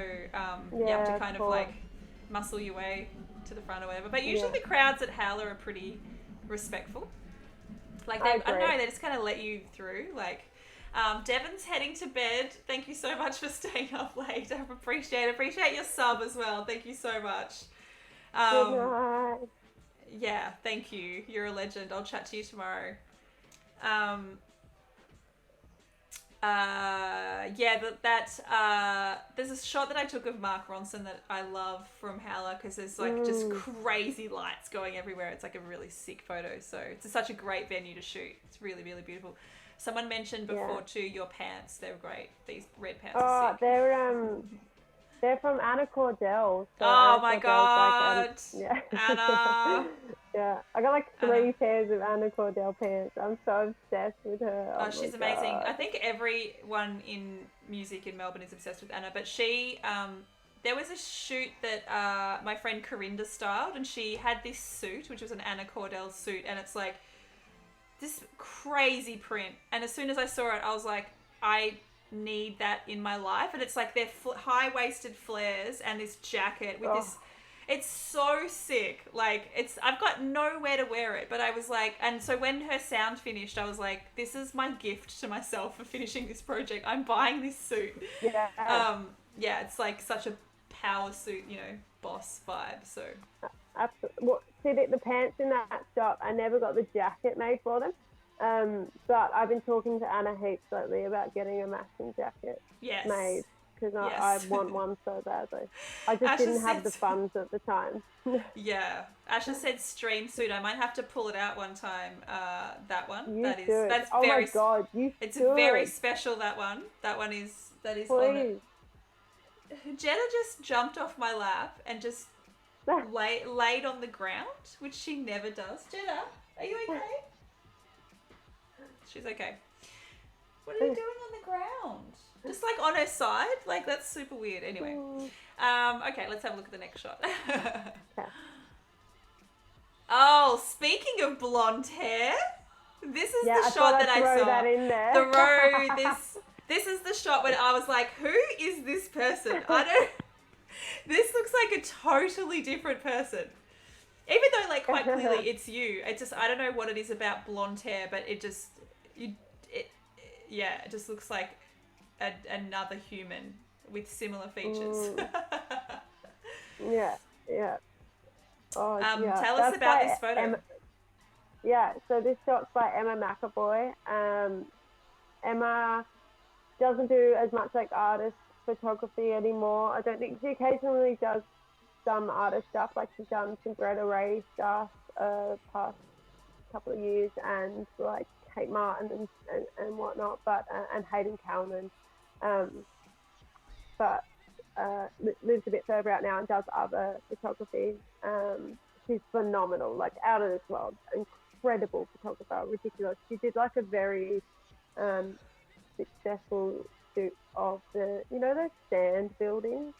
you have to kind of like muscle your way to the front or whatever. But usually the crowds at Howler are pretty respectful. Like I don't know, they just kind of let you through. Like Devon's heading to bed. Thank you so much for staying up late. I appreciate your sub as well. Thank you so much. Good night. Yeah, thank you. You're a legend. I'll chat to you tomorrow. There's a shot that I took of Mark Ronson that I love from Howler because there's like just crazy lights going everywhere. It's like a really sick photo. So it's such a great venue to shoot. It's really, really beautiful. Someone mentioned before too your pants. They're great. These red pants are sick. They're from Anna Cordell. So oh my god. Like, Anna. Yeah, I got like 3 pairs of Anna Cordell pants. I'm so obsessed with her. Oh, she's amazing. I think everyone in music in Melbourne is obsessed with Anna, but she, there was a shoot that my friend Corinda styled, and she had this suit, which was an Anna Cordell suit, and it's like this crazy print. And as soon as I saw it, I was like, I need that in my life. And it's like they're high-waisted flares and this jacket with this. It's so sick. Like, I've got nowhere to wear it, but I was like, and so when her sound finished, I was like, this is my gift to myself for finishing this project. I'm buying this suit. Yeah. It's like such a power suit, boss vibe. So. Absolutely. Well, see, the pants in that shop, I never got the jacket made for them. But I've been talking to Anna heaps lately about getting a matching jacket made. Because I want one so badly. I just didn't have the funds at the time. Yeah. Asha said stream suit. I might have to pull it out one time. That one. That's oh very, my god, it's very special, that one. That is Please. on it. Jenna just jumped off my lap and just laid on the ground, which she never does. Jenna, are you okay? She's okay. What are you doing on the ground? Just like on her side? Like, that's super weird. Anyway. Okay, let's have a look at the next shot. Oh, speaking of blonde hair, this is the shot that I saw. That in there. The row, this is the shot when I was like, who is this person? This looks like a totally different person. Even though, like, quite clearly it's you. It just, I don't know what it is about blonde hair, but it just, it just looks like another human with similar features. Yeah. Oh, tell us about this photo. So this shot's by Emma McAvoy. Emma doesn't do as much like artist photography anymore. I don't think she occasionally does some artist stuff, like she's done some Greta Ray stuff past couple of years, and like Kate Martin and whatnot, but and Hayden Kalman, but lives a bit further out now and does other photography. She's phenomenal, like out of this world, incredible photographer, ridiculous. She did like a very successful shoot of those stand buildings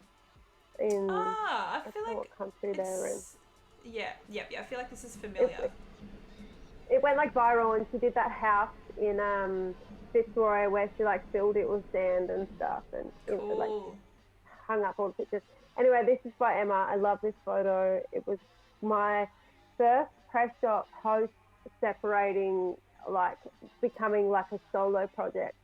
in I feel like what country they're in. Yeah. I feel like this is familiar. It went like viral, and she did that house in Fitzroy where she like filled it with sand and stuff, and it like hung up all the pictures. Anyway, this is by Emma. I love this photo. It was my first press shot post separating, like becoming like a solo project,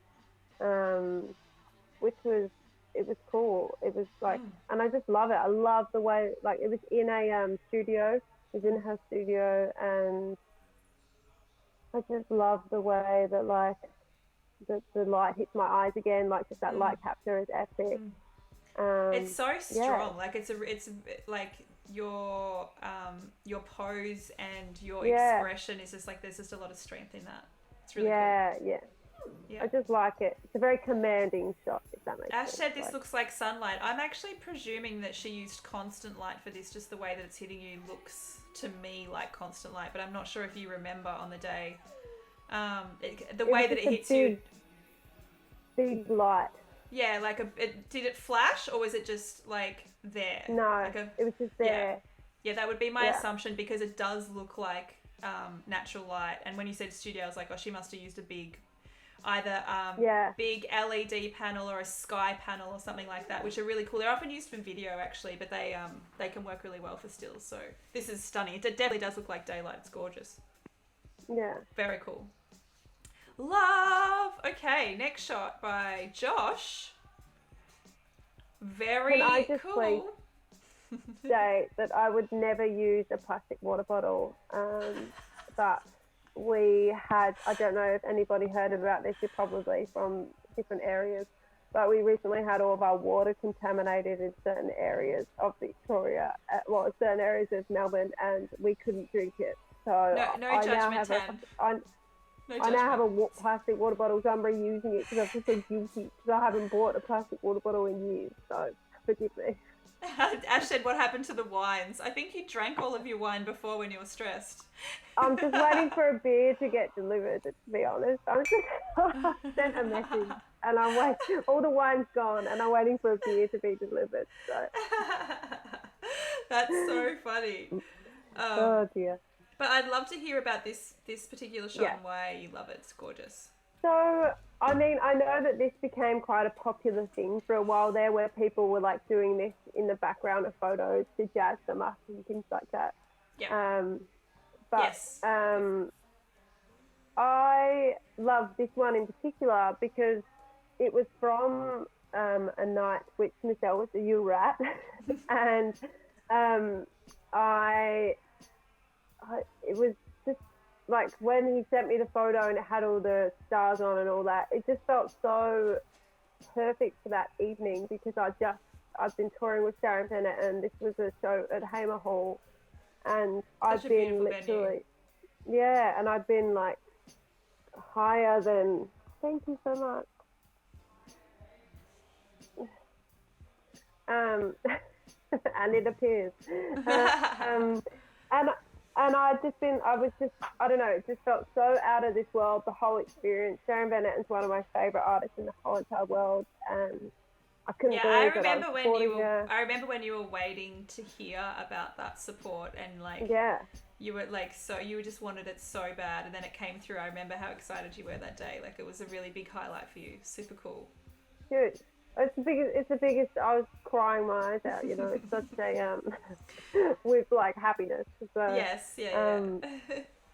which was, it was cool. It was like, and I just love it. I love the way, like, it was in a studio. It was in her studio, and I just love the way that, like, the light hits my eyes again. Like, just that light capture is epic. It's so strong. Like, it's like your pose and your expression is just like, there's just a lot of strength in that. It's really cool. Yeah. I just like it. It's a very commanding shot, if that makes sense. Ash said this looks like sunlight. I'm actually presuming that she used constant light for this. Just the way that it's hitting you looks to me like constant light, but I'm not sure if you remember on the day. The way that it hits you. Big light. Yeah, like did it flash, or was it just like there? No, like it was just there. Yeah, that would be my assumption, because it does look like natural light. And when you said studio, I was like, oh, she must have used a big, either big LED panel or a sky panel or something like that, which are really cool. They're often used for video actually, but they can work really well for stills. So this is stunning. It definitely does look like daylight. It's gorgeous. Yeah. Very cool. Love. Okay, next shot by Josh. Very Can I just cool. please say that I would never use a plastic water bottle, but we had, I don't know if anybody heard about this, you're probably from different areas, but we recently had all of our water contaminated in certain areas of Victoria, certain areas of Melbourne, and we couldn't drink it. So no I now judgment, have I now have a plastic water bottle, so I'm reusing it because I feel so guilty because I haven't bought a plastic water bottle in years, so forgive me. Ash said, what happened to the wines? I think you drank all of your wine before when you were stressed. I'm just waiting for a beer to get delivered, to be honest. I'm just sent a message and I'm waiting. All the wine's gone and I'm waiting for a beer to be delivered. So. That's so funny. Oh dear. But I'd love to hear about this particular shot and why you love it. It's gorgeous. So, I mean, I know that this became quite a popular thing for a while there where people were like doing this in the background of photos to jazz them up and things like that. Yeah. I love this one in particular because it was from a night which Michelle you were at, and it was just like when he sent me the photo and it had all the stars on and all that, it just felt so perfect for that evening because I've been touring with Sharon Bennett and this was a show at Hamer Hall and I've been literally and I've been like higher than, thank you so much, and it appears and I don't know, it just felt so out of this world, the whole experience. Sharon Bennett is one of my favourite artists in the whole entire world, and I couldn't believe that I was supporting her. I remember when you were waiting to hear about that support and like you were like, so you just wanted it so bad and then it came through. I remember how excited you were that day. Like it was a really big highlight for you. Super cool. Good. It's the biggest. I was crying my eyes out. You know, it's such a with like happiness. So yes,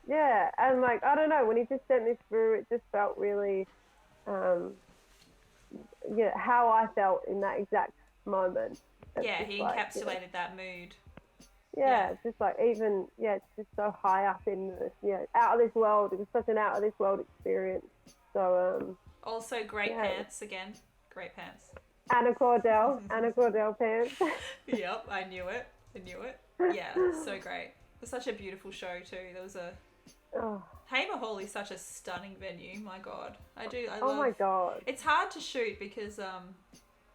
yeah, and like I don't know, when he just sent this through, it just felt really, how I felt in that exact moment. He encapsulated that mood. Yeah, it's just like even it's just so high up in the out of this world. It was such an out of this world experience. So also great pants again. Great pants. Anna Cordell pants. Yep, I knew it. Yeah, so great. It was such a beautiful show too. There was a Hamer Hall is such a stunning venue. My God, I love. My God. It's hard to shoot because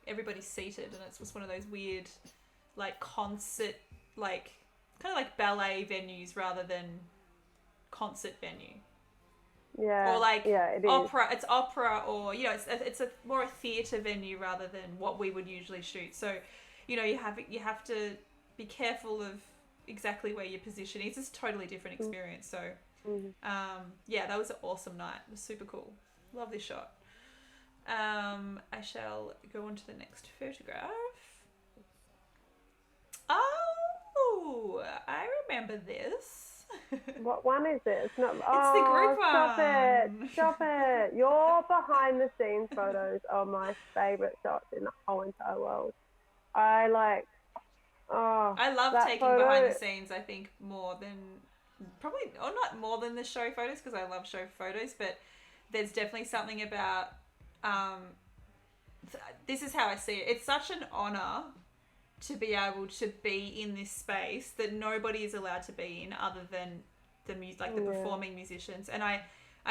everybody's seated and it's just one of those weird, like concert, like kind of like ballet venues rather than concert venue. Yeah. Or like it opera. is. It's opera, or it's a more a theatre venue rather than what we would usually shoot. So, you have to be careful of exactly where you're positioning. It's just a totally different experience. So, that was an awesome night. It was super cool. Love this shot. I shall go on to the next photograph. Oh, I remember this. What one is it? It's not. It's the group one. Stop it! Your behind the scenes photos are my favourite shots in the whole entire world. I love taking behind the scenes. I think more than not more than the show photos because I love show photos, but there's definitely something about. This is how I see it. It's such an honour to be able to be in this space that nobody is allowed to be in other than the performing musicians, and I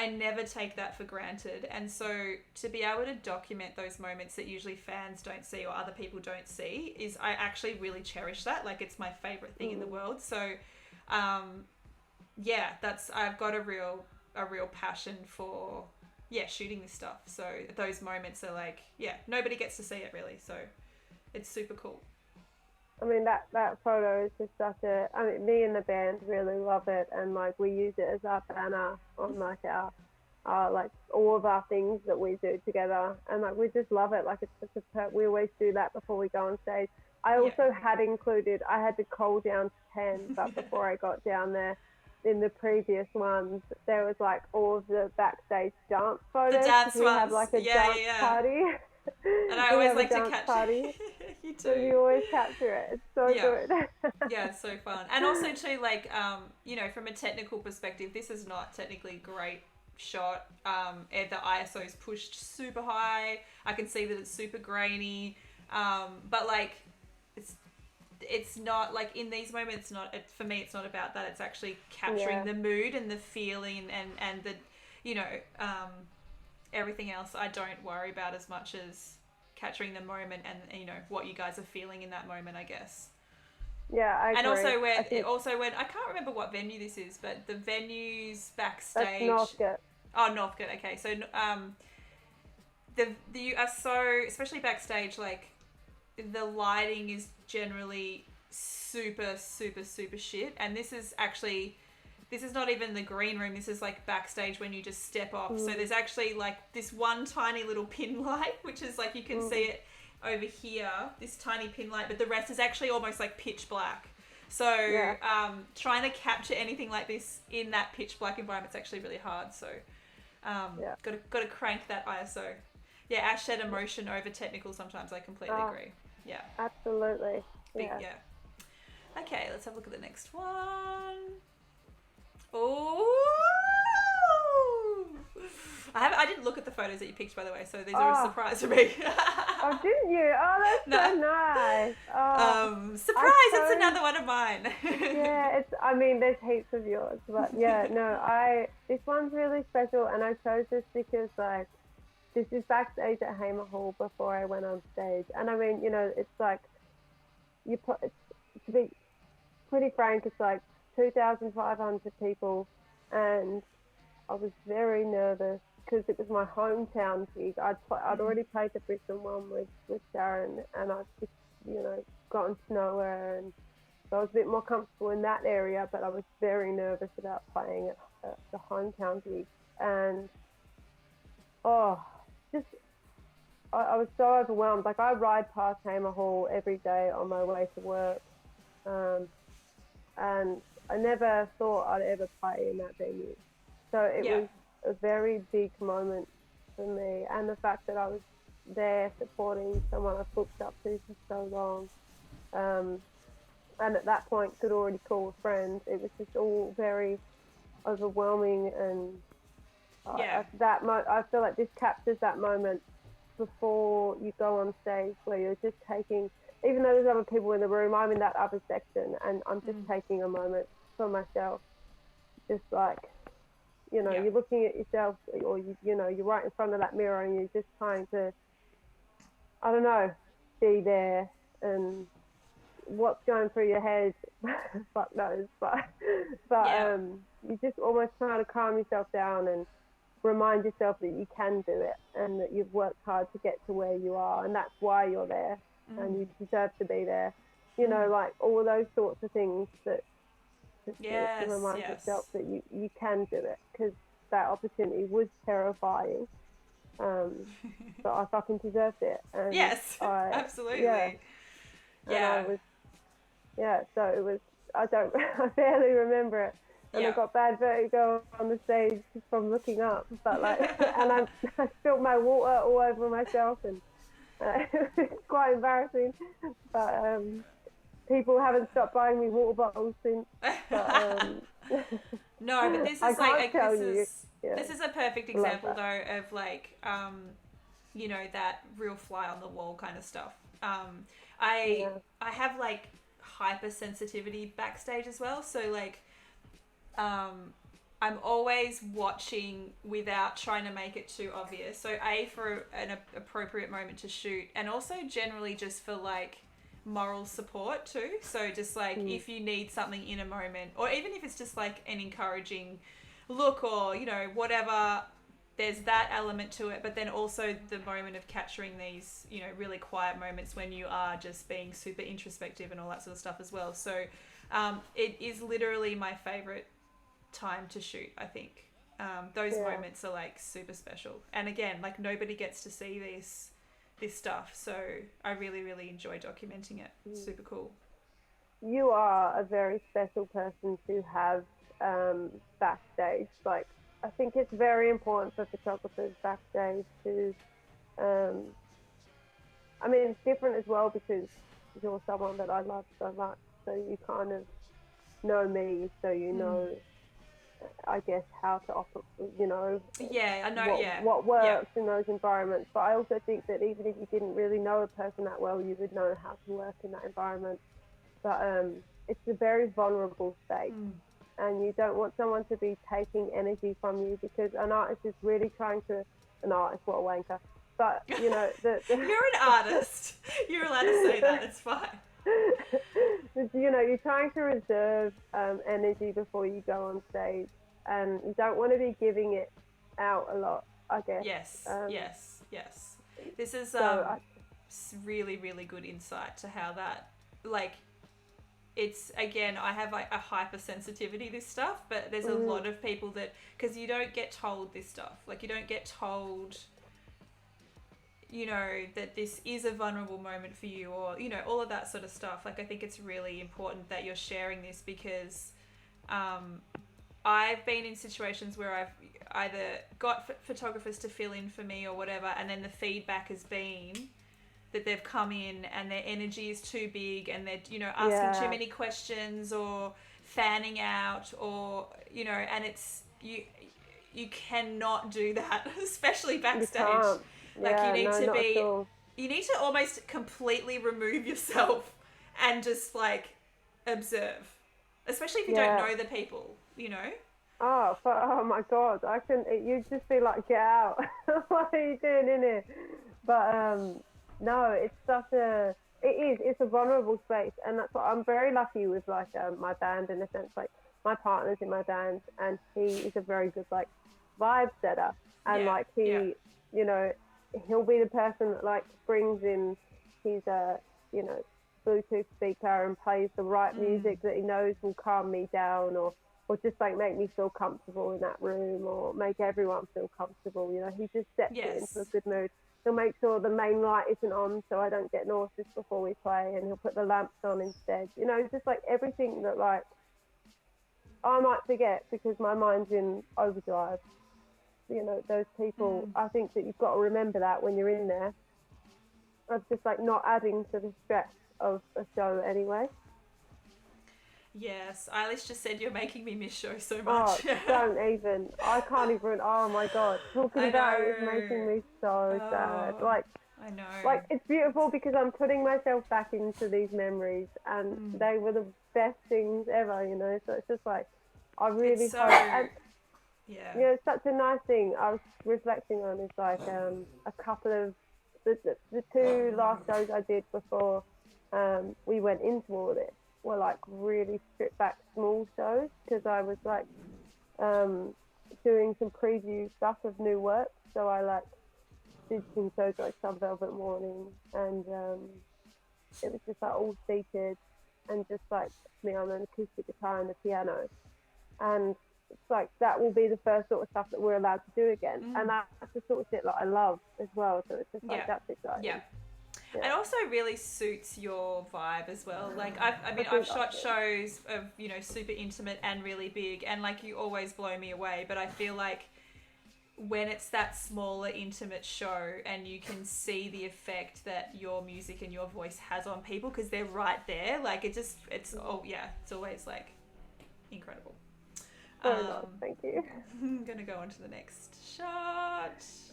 never take that for granted. And so to be able to document those moments that usually fans don't see or other people don't see I actually really cherish that. Like it's my favorite thing in the world. So I've got a real passion for shooting this stuff. So those moments are like nobody gets to see it really, so it's super cool. I mean, that photo is just such a. I mean, me and the band really love it, and like we use it as our banner on like our like all of our things that we do together, and like we just love it. Like it's such a we always do that before we go on stage. I Yeah. also had included. I had to cull down to 10, but before I got down there, in the previous ones, there was like all of the backstage dance The photos because dance we have ones. like a Yeah, yeah, dance yeah. party. And I We always have a like to dance catch party, you so too. you always capture it. It's so Yeah. good. Yeah, it's so fun. And also too, like, you know, from a technical perspective, this is not technically great shot. The ISO is pushed super high. I can see that it's super grainy. But like it's not like in these moments not for me it's not about that. It's actually capturing Yeah, the mood and the feeling and the you know, everything else I don't worry about as much as capturing the moment and you know what you guys are feeling in that moment, I guess. yeah, I And agree. I think also when I can't remember what venue this is, but the venues that's backstage. Northcote. Oh, Northcote. Okay, so the you are so especially backstage like the lighting is generally super shit, and this is not even the green room. This is like backstage when you just step off. So Mm, there's actually like this one tiny little pin light, which is like you can see mm, it over here, this tiny pin light, but the rest is actually almost like pitch black. So yeah, trying to capture anything like this in that pitch black environment is actually really hard. So yeah. got to crank that ISO. Yeah, ash shed emotion over technical sometimes. I completely Ah, agree. Yeah, absolutely. big Yeah. yeah. Okay, let's have a look at the next one. Oh, I didn't look at the photos that you picked, by the way, so these are a Oh, surprise for me. oh, didn't you? Oh, that's No, so nice. Oh, I surprise! It's chose. another one of mine. Yeah, it's. I mean, there's heaps of yours, but yeah, no, This one's really special, and I chose this because like this is backstage at Hamer Hall before I went on stage, and I mean, it's like you put. To be pretty frank, it's like 2,500 people, and I was very nervous because it was my hometown gig. I'd Mm. already played the Brisbane one with Sharon, and I'd just gotten to know her, and so I was a bit more comfortable in that area. But I was very nervous about playing at the hometown gig, and oh, just I was so overwhelmed. Like I ride past Hamer Hall every day on my way to work, um, and I never thought I'd ever play in that venue. So it Yeah. was a very big moment for me, and the fact that I was there supporting someone I've looked up to for so long, um, and at that point could already call a friend. It was just all very overwhelming, and Yeah. I feel like this captures that moment before you go on stage where you're just taking, even though there's other people in the room, I'm in that other section, and I'm just Mm. taking a moment for myself, just like Yeah. you're looking at yourself, or you're right in front of that mirror, and you're just trying to, I don't know, be there, and what's going through your head, fuck knows, but Yeah. you just almost trying to calm yourself down and remind yourself that you can do it, and that you've worked hard to get to where you are, and that's why you're there, and Mm. you deserve to be there. Mm. Like all of those sorts of things that to Yes. remind yourself Yes. that you can do it, because that opportunity was terrifying, but I fucking deserved it, and Yes. yeah, Absolutely. and I Yeah. was, yeah, so it was, I don't, I barely remember it, and I Yeah. got bad vertigo on the stage just from looking up, but like, and I spilled my water all over myself, and it's quite embarrassing, but people haven't stopped buying me water bottles since, but No, but this I is like, can't tell you, yeah, this is a perfect I love example that. though of like you know, that real fly on the wall kind of stuff. Um, Yeah. I have like hypersensitivity backstage as well, so like um, I'm always watching without trying to make it too obvious. So A, for an appropriate moment to shoot, and also generally just for like moral support too. So just like Mm. if you need something in a moment, or even if it's just like an encouraging look or you know whatever, there's that element to it, but then also the moment of capturing these, you know, really quiet moments when you are just being super introspective and all that sort of stuff as well. So it is literally my favorite time to shoot, I think. Those moments are like super special. And again, like nobody gets to see this stuff. So I really, really enjoy documenting it. Super cool. You are a very special person to have backstage. Like, I think it's very important for photographers backstage to, I mean, it's different as well because you're someone that I love so much. So you kind of know me, so you know, I guess, how to offer, you know, I know, what works in those environments. But I also think that even if you didn't really know a person that well, you would know how to work in that environment. But it's a very vulnerable space. And you don't want someone to be taking energy from you, because an artist is really trying to, what a wanker. But, you know, you're an artist. You're allowed to say that. It's fine. You know, you're trying to reserve energy before you go on stage, and you don't want to be giving it out a lot, I guess. Yes. This is really, really good insight to how that, like, it's, again, I have like a hypersensitivity to this stuff, but there's a lot of people that, because you don't get told this stuff, like you don't get told, you know, that this is a vulnerable moment for you, or, you know, all of that sort of stuff. Like, I think it's really important that you're sharing this, because I've been in situations where I've either got photographers to fill in for me or whatever, and then the feedback has been that they've come in and their energy is too big, and they're, you know, asking too many questions or fanning out, or, you know, and it's, you cannot do that, especially backstage. Like, you need to almost completely remove yourself and just like observe, especially if you don't know the people, you know. Oh my God, you'd just be like, get out. What are you doing in here? But no, it's it's a vulnerable space, and that's what I'm very lucky with, like, my band, in a sense. Like, my partner's in my band, and he is a very good, like, vibe setter, and like he, you know, he'll be the person that like brings in his you know, Bluetooth speaker and plays the right music that he knows will calm me down, or just like make me feel comfortable in that room, or make everyone feel comfortable. You know, he just sets it into a good mood. He'll make sure the main light isn't on so I don't get nauseous before we play, and he'll put the lamps on instead. You know, just like everything that like I might forget because my mind's in overdrive. You know, those people, I think that you've got to remember that when you're in there, of just like not adding to the stress of a show anyway. Yes, Eilish just said you're making me miss show so much. Oh, don't even. I can't even. Oh my God, talking about it is making me so sad. Like, I know. Like, it's beautiful because I'm putting myself back into these memories, and they were the best things ever. You know, so it's just like I really hope. And, you know, it's such a nice thing. I was reflecting on is like a couple of the two last shows I did before we went into all this were like really stripped back small shows, because I was like doing some preview stuff of new work. So I like did some shows like Sun Velvet Morning, and it was just like all seated and just like me on an acoustic guitar and the piano, and it's like that will be the first sort of stuff that we're allowed to do again, and that's the sort of shit that I love as well. So it's just like that's exciting. Yeah. It also really suits your vibe as well. Like I've shot shows of, you know, super intimate and really big, and like you always blow me away. But I feel like when it's that smaller, intimate show, and you can see the effect that your music and your voice has on people because they're right there, like it's always like incredible. Thank you. I'm gonna go on to the next shot.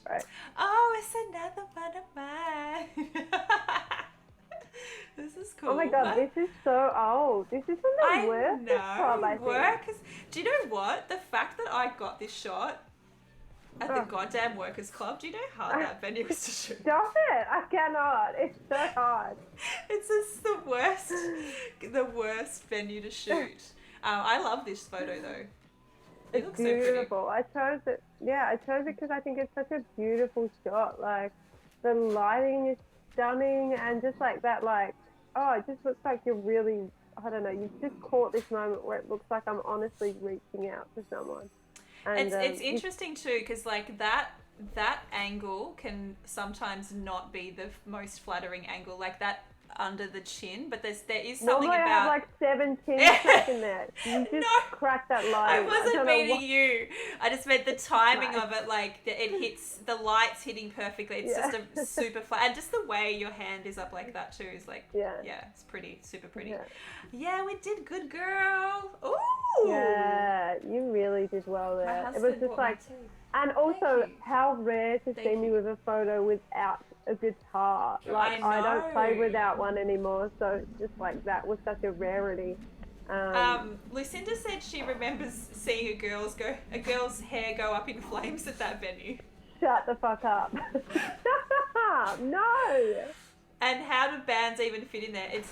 Right. Oh, it's another one of mine. This is cool. Oh my God, this is so old. This isn't the worst club, I think. Do you know what? The fact that I got this shot at the goddamn Workers Club, do you know how hard that venue is to shoot? Stop it! I cannot. It's so hard. It's just the worst venue to shoot. I love this photo though. You It's look so pretty. beautiful. I chose it. Yeah, I chose it because I think it's such a beautiful shot. Like the lighting is stunning, and just like that, like it just looks like you're really. I don't know. You've just caught this moment where it looks like I'm honestly reaching out to someone. And It's interesting too, because like that angle can sometimes not be the most flattering angle, like that under the chin, but there is something normally about. I have like 7 chin straight in there. You just crack that I lighting. wasn't meaning you. I just meant the timing Nice. of it, like it hits the lights hitting perfectly. It's just a super flat, and just the way your hand is up like that too is like it's pretty, super pretty. Yeah, we did good, girl. Ooh. Yeah, you really did well there. It was just like, and also how rare to see me with a photo without a guitar. Like I don't play without one anymore, so it's just like that was such a rarity. Lucinda said she remembers seeing a girl's hair go up in flames at that venue. Shut the fuck up. No. And how do bands even fit in there? It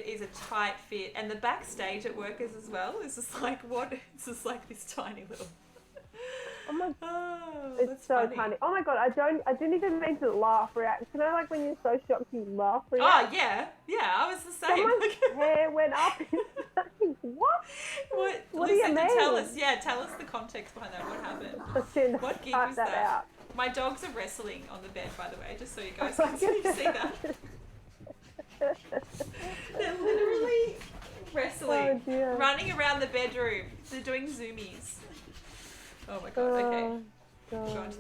is a tight fit, and the backstage at Workers as well is just like what? It's just like this tiny little. Oh my! It's so funny. tiny. Oh my god! I didn't even mean to laugh react. You know, like when you're so shocked you laugh react. Oh yeah. I was the same. Someone's hair went up. What? What do you mean? Tell us. Yeah, tell us the context behind that. What happened? What gig was that? Out. My dogs are wrestling on the bed, by the way, just so you guys can see that. They're literally wrestling, running around the bedroom. They're doing zoomies. Oh my god, okay. God.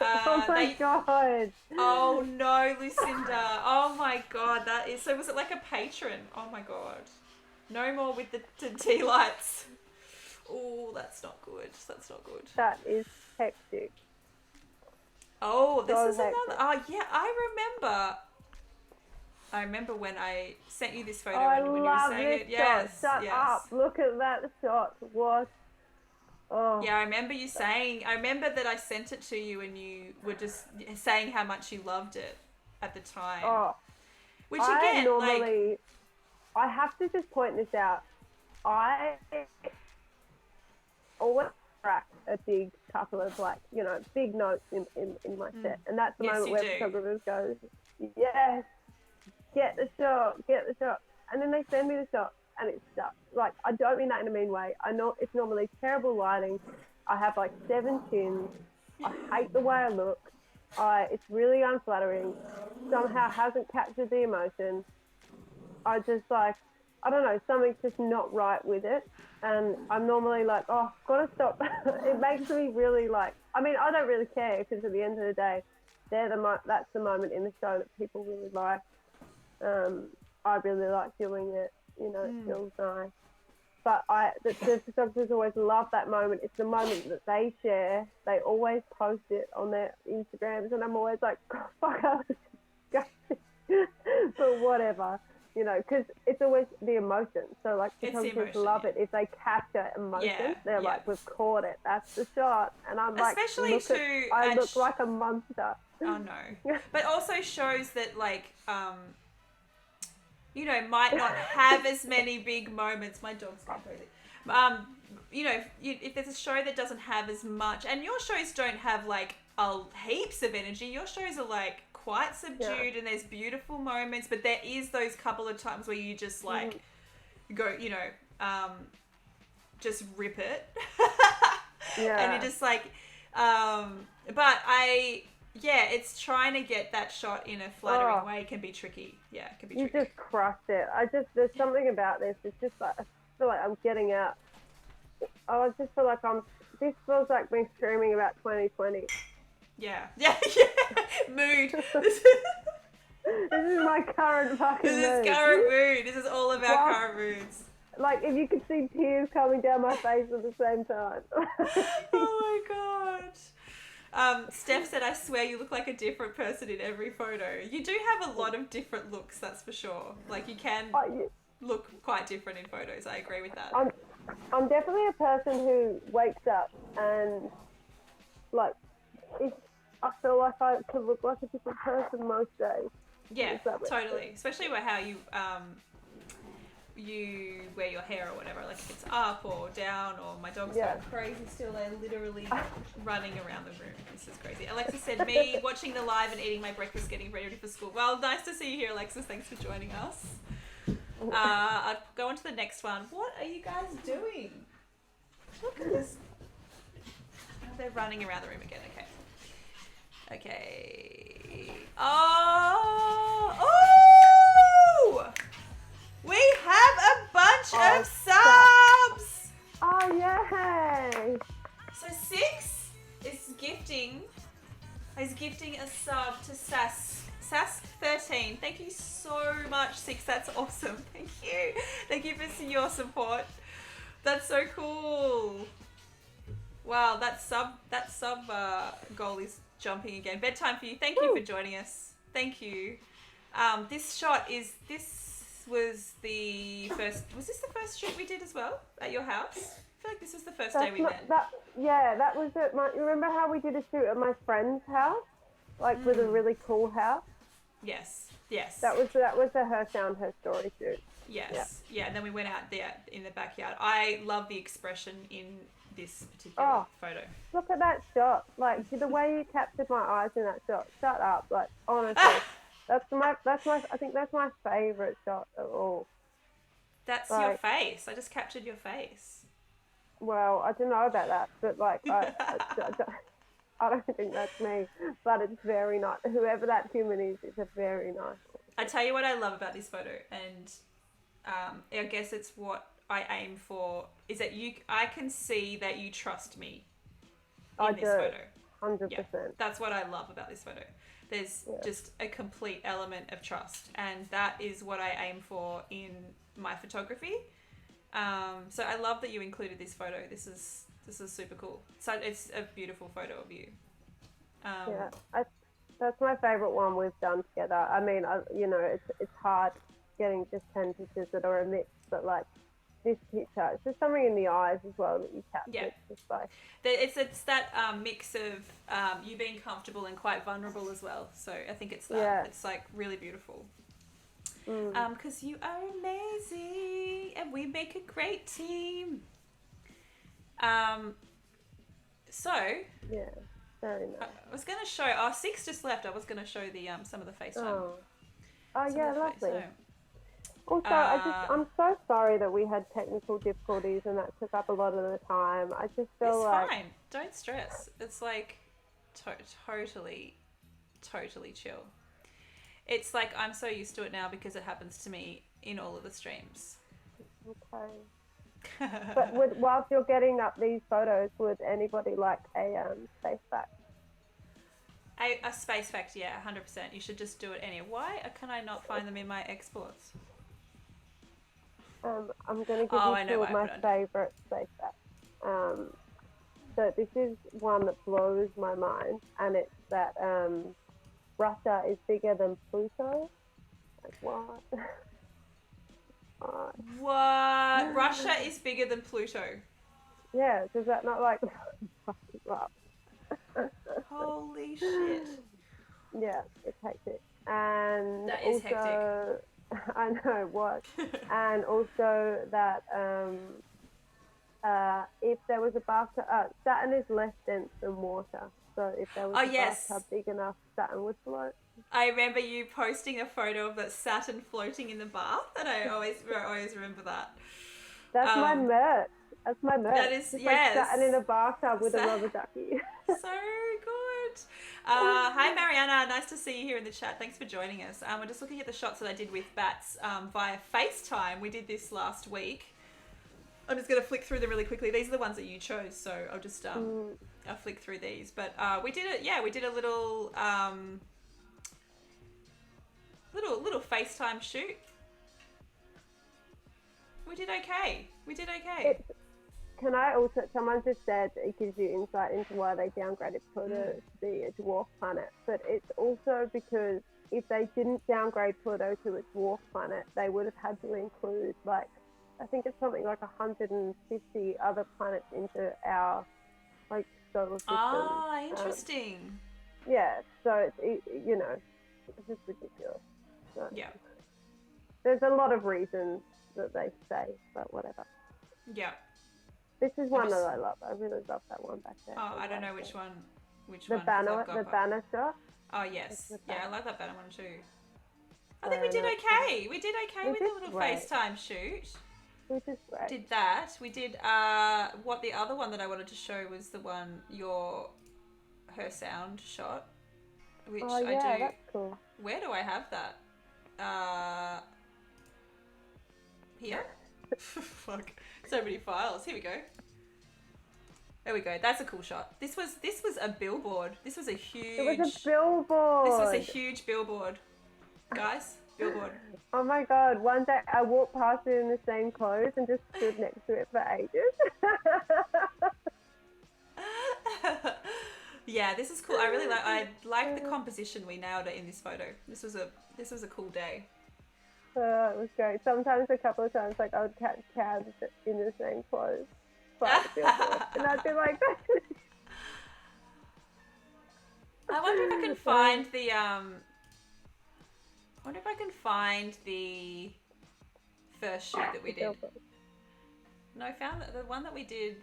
Oh my god. Oh no, Lucinda. Oh my god, that is... So was it like a patron? Oh my god. No more with the tea lights. Oh, that's not good. That is hectic. Oh, this is another... Oh yeah, I remember when I sent you this photo and when you were saying it. Yes, Shut up. Look at that shot. What? Oh. Yeah, I remember you saying... I remember that I sent it to you and you were just saying how much you loved it at the time. Oh. Which again, I have to just point this out. I always track a big couple of big notes in my set. And that's the moment where photographers go, yes, get the shot. And then they send me the shot and it's stuck. Like, I don't mean that in a mean way. I know it's normally terrible lighting. I have like 7 chins. I hate the way I look. It's really unflattering. Somehow hasn't captured the emotion. I just I don't know, something's just not right with it. And I'm normally like, gotta stop. It makes me really I don't really care because at the end of the day, that's the moment in the show that people really like. I really like doing it, it feels nice. But the photographers always love that moment. It's the moment that they share. They always post it on their Instagrams, and I'm always like, oh, fuck, I was disgusting. But whatever, because it's always the emotion. So photographers love it if they capture emotion. They're like, we've caught it. That's the shot. And I'm like, I look like a monster. Oh no! But also shows that might not have as many big moments. My dog's going crazy. If there's a show that doesn't have as much, and your shows don't have heaps of energy. Your shows are quite subdued, and there's beautiful moments, but there is those couple of times where you just go, just rip it. And you're just it's trying to get that shot in a flattering way can be tricky. Yeah, it can be tricky. You just crushed it. There's something about this. It's just I feel like I'm getting out. I just feel like this feels like me screaming about 2020. Yeah. Mood. This is my current fucking mood. This is current mood. This is all of our current moods. If you could see tears coming down my face at the same time. Oh my god. Steph said, I swear you look like a different person in every photo. You do have a lot of different looks, that's for sure. You can look quite different in photos. I agree with that. I'm definitely a person who wakes up and, I feel like I could look like a different person most days. Yeah, totally. Especially by how you, you wear your hair or whatever, like if it's up or down, or my dog's going crazy still. They're literally running around the room. This is crazy. Alexa said, me watching the live and eating my breakfast, getting ready for school. Well, nice to see you here, Alexis. Thanks for joining us. I'll go on to the next one. What are you guys doing? Look at this. Oh, they're running around the room again. Okay. Oh! We have a bunch of subs! Oh, yay! So Six is gifting a sub to Sass13. Thank you so much, Six. That's awesome. Thank you. Thank you for your support. That's so cool. Wow, that sub goal is jumping again. Bedtime for you. Thank you for joining us. Thank you. This was the first. Was this the first shoot we did as well at your house? I feel like this was the first day we met. That was at my. You remember how we did a shoot at my friend's house, like with a really cool house? Yes. That was the Her Sound Her Story shoot. Yes. Yeah. And then we went out there in the backyard. I love the expression in this particular photo. Look at that shot! Like the way you captured my eyes in that shot. Shut up! Like honestly. That's my. I think that's my favorite shot of all. That's your face. I just captured your face. Well, I don't know about that, but like, I don't think that's me. But it's very nice. Whoever that human is, it's a very nice. I tell you what I love about this photo, and I guess it's what I aim for. Is that I can see that you trust me in this photo. 100%. Yeah, that's what I love about this photo. There's just a complete element of trust, and that is what I aim for in my photography. So I love that you included this photo. This is super cool. So it's a beautiful photo of you. That's my favorite one we've done together. I mean, it's hard getting just 10 pictures that are a mix, but like this picture, it's just something in the eyes as well that you captured. Yeah. Just like it's that mix of you being comfortable and quite vulnerable as well. So I think it's that. Yeah. It's like really beautiful. Because you are amazing and we make a great team. So yeah, very nice. I was going to show. Six just left. I was going to show the some of the FaceTime. Oh yeah, lovely. Also, I'm so sorry that we had technical difficulties and that took up a lot of the time. I just feel it's fine. Don't stress. It's like totally chill. It's like I'm so used to it now because it happens to me in all of the streams. Okay. But whilst you're getting up these photos, would anybody like a space fact? A space fact, yeah, 100%. You should just do it anyway. Why can I not find them in my exports? I'm going to give you two of my favourite space facts. So this is one that blows my mind, and it's that Russia is bigger than Pluto. Like, what? What? Russia is bigger than Pluto? Yeah, does that not like... Holy shit. Yeah, it's hectic. And that is also, hectic. I know, what? And also that if there was a bathtub, Saturn is less dense than water. So if there was a bathtub big enough, Saturn would float. I remember you posting a photo of that Saturn floating in the bath, and I always remember that. That's my merch. That's my merch. That is, it's yes. like Saturn in a bathtub with a rubber ducky. So good. Hi, Mariana. Nice to see you here in the chat. Thanks for joining us. We're just looking at the shots that I did with Batts via FaceTime. We did this last week. I'm just going to flick through them really quickly. These are the ones that you chose, so I'll just I'll flick through these. But we did it. Yeah, we did a little little FaceTime shoot. We did okay. Can I also, someone just said it gives you insight into why they downgraded Pluto to be a dwarf planet, but it's also because if they didn't downgrade Pluto to a dwarf planet, they would have had to include, like, I think it's something like 150 other planets into our, like, solar system. Ah, interesting. Yeah, so, it's just ridiculous. So, yeah. There's a lot of reasons that they say, but whatever. Yeah. This is one that I love. I really love that one back there. Oh, I don't know which one. The banner shot. Oh yes, yeah, I like that banner one too. I So think we did okay. We did okay with did the little great. FaceTime shoot. Which is great. Did that. We did what the other one that I wanted to show was the one her sound shot. Which oh yeah, I do. that's cool. Where do I have that? Here? Fuck. So many files. Here we go. There we go. That's a cool shot. This was a billboard. This was a huge. It was a billboard. This was a huge billboard, guys. Billboard. Oh my god! One day I walked past it in the same clothes and just stood next to it for ages. Yeah, this is cool. I like the composition. We nailed it in this photo. This was a cool day. It was great. Sometimes, a couple of times, like I would catch cabs in the same clothes. And I'd be like, I wonder if I can find the first shoot that we did. No, I found the one that we did.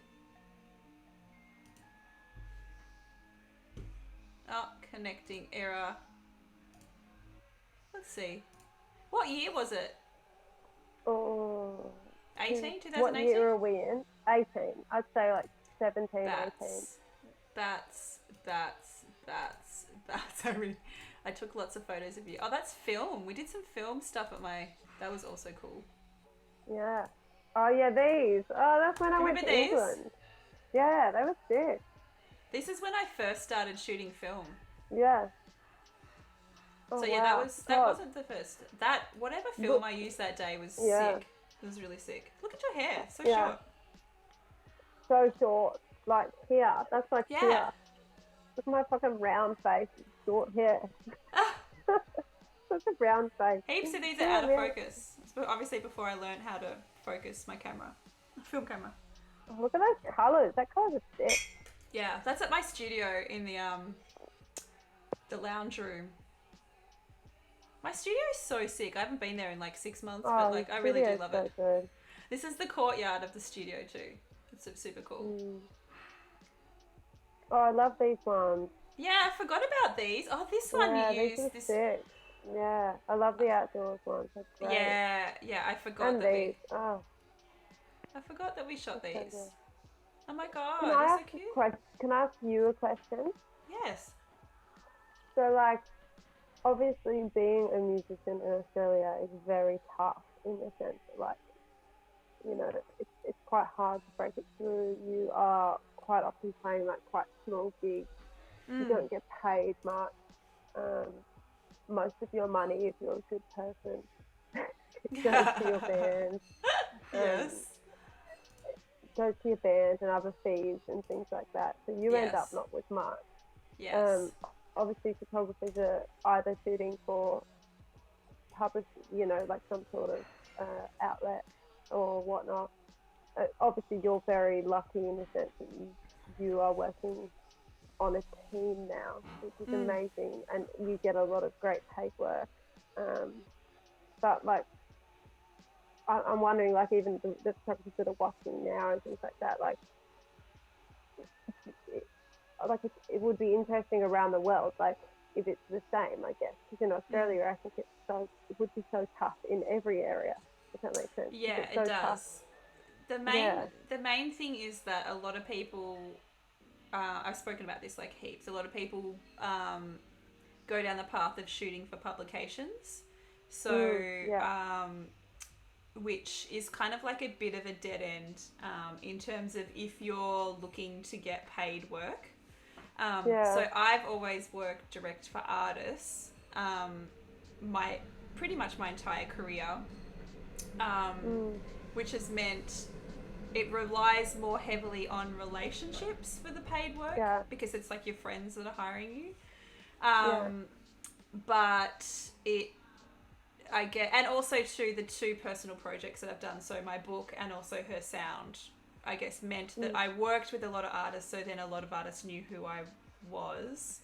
Oh, connecting error. Let's see. What year was it? oh, 18? 2018? what year are we in? 18. I'd say like 17, 18. That's. I took lots of photos of you. Oh, that's film. We did some film stuff that was also cool. Yeah. Oh yeah, these. Oh, that's when I went to England. Yeah, they were sick. This is when I first started shooting film. Yeah. Oh, so yeah, wow. that wasn't the first. Whatever film I used that day was sick. It was really sick. Look at your hair, so short. So short, like here. That's like here. Look at my fucking round face, short hair. Such a brown face. Heaps of these are out of focus. Obviously, before I learned how to focus my camera, film camera. Oh, look at those colours. That colours are sick. Yeah, that's at my studio in the lounge room. My studio is so sick. I haven't been there in like 6 months, but like I really do love it. Good. This is the courtyard of the studio too. It's super cool. Oh, I love these ones. Yeah, I forgot about these. Oh, this one you used. This sick. Yeah, I love the outdoors ones. That's great. Yeah, I forgot these. I forgot that we shot these. Good. Oh my god, can I so cute. Can I ask you a question? Yes. So, like, obviously being a musician in Australia is very tough in the sense that, like, you know, it's quite hard to break it through. You are quite often playing, like, quite small gigs. You don't get paid much. Most of your money, if you're a good person, goes to your band. Yes. Goes to your band and other fees and things like that. So you end up not with much. Yes. Obviously, photographers are either shooting for publish, you know, like some sort of outlet or whatnot. Obviously, you're very lucky in the sense that you are working on a team now, which is amazing, and you get a lot of great paid work. But like, I'm wondering, like, even the photographers that are watching now and things like that, like it would be interesting around the world, like if it's the same, I guess, because in Australia, I think it would be so tough in every area. If that makes sense. Yeah, so it does. Tough. The main thing is that a lot of people, I've spoken about this like heaps. A lot of people go down the path of shooting for publications, so which is kind of like a bit of a dead end in terms of if you're looking to get paid work. So I've always worked direct for artists, pretty much my entire career, which has meant it relies more heavily on relationships for the paid work because it's like your friends that are hiring you. But I get, and also to the two personal projects that I've done, so my book and also her sound, I guess, meant that I worked with a lot of artists, so then a lot of artists knew who I was.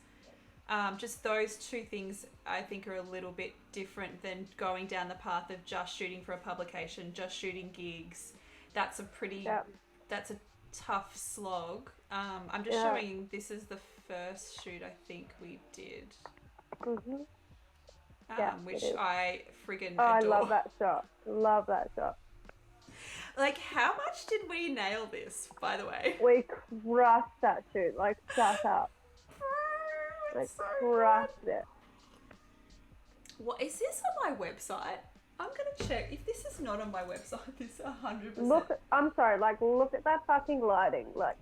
Just those two things I think are a little bit different than going down the path of just shooting for a publication, just shooting gigs. That's a that's a tough slog. I'm just showing, this is the first shoot I think we did. Which I friggin' adore. I love that shot. Love that shot. Like, how much did we nail this, by the way? We crushed that shoot. Like, shut up. Like, so crushed it. What is this on my website? I'm gonna check. If this is not on my website, this 100%. Look, I'm sorry. Like, look at that fucking lighting. Like,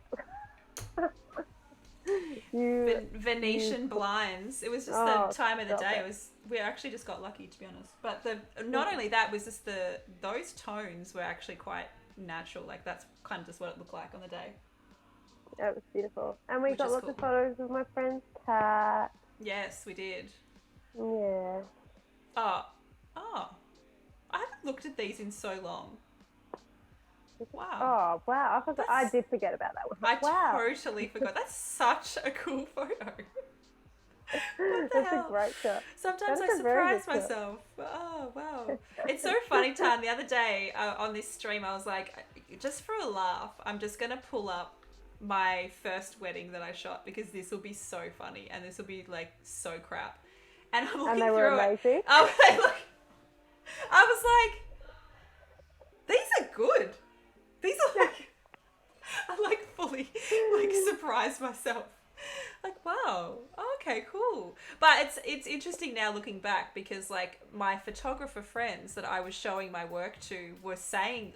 Venetian blinds. It was just the time of the day. We actually just got lucky, to be honest. But not only that, was just those tones were actually quite natural. Like, that's kind of just what it looked like on the day. It was beautiful. And we got lots of photos of my friend's cat. Yes, we did. Yeah. Oh. I haven't looked at these in so long. Wow. Oh, wow. I did forget about that one. I totally forgot. That's such a cool photo. What the hell? A great shot. Sometimes I surprise myself. Oh, wow. It's so funny, Tan. The other day on this stream, I was like, just for a laugh, I'm just going to pull up my first wedding that I shot because this will be so funny and this will be like so crap. And I'm looking through amazing. I was like, these are good. These are like, I like fully like surprised myself. Like, wow, okay, cool. But it's interesting now looking back because like my photographer friends that I was showing my work to were saying,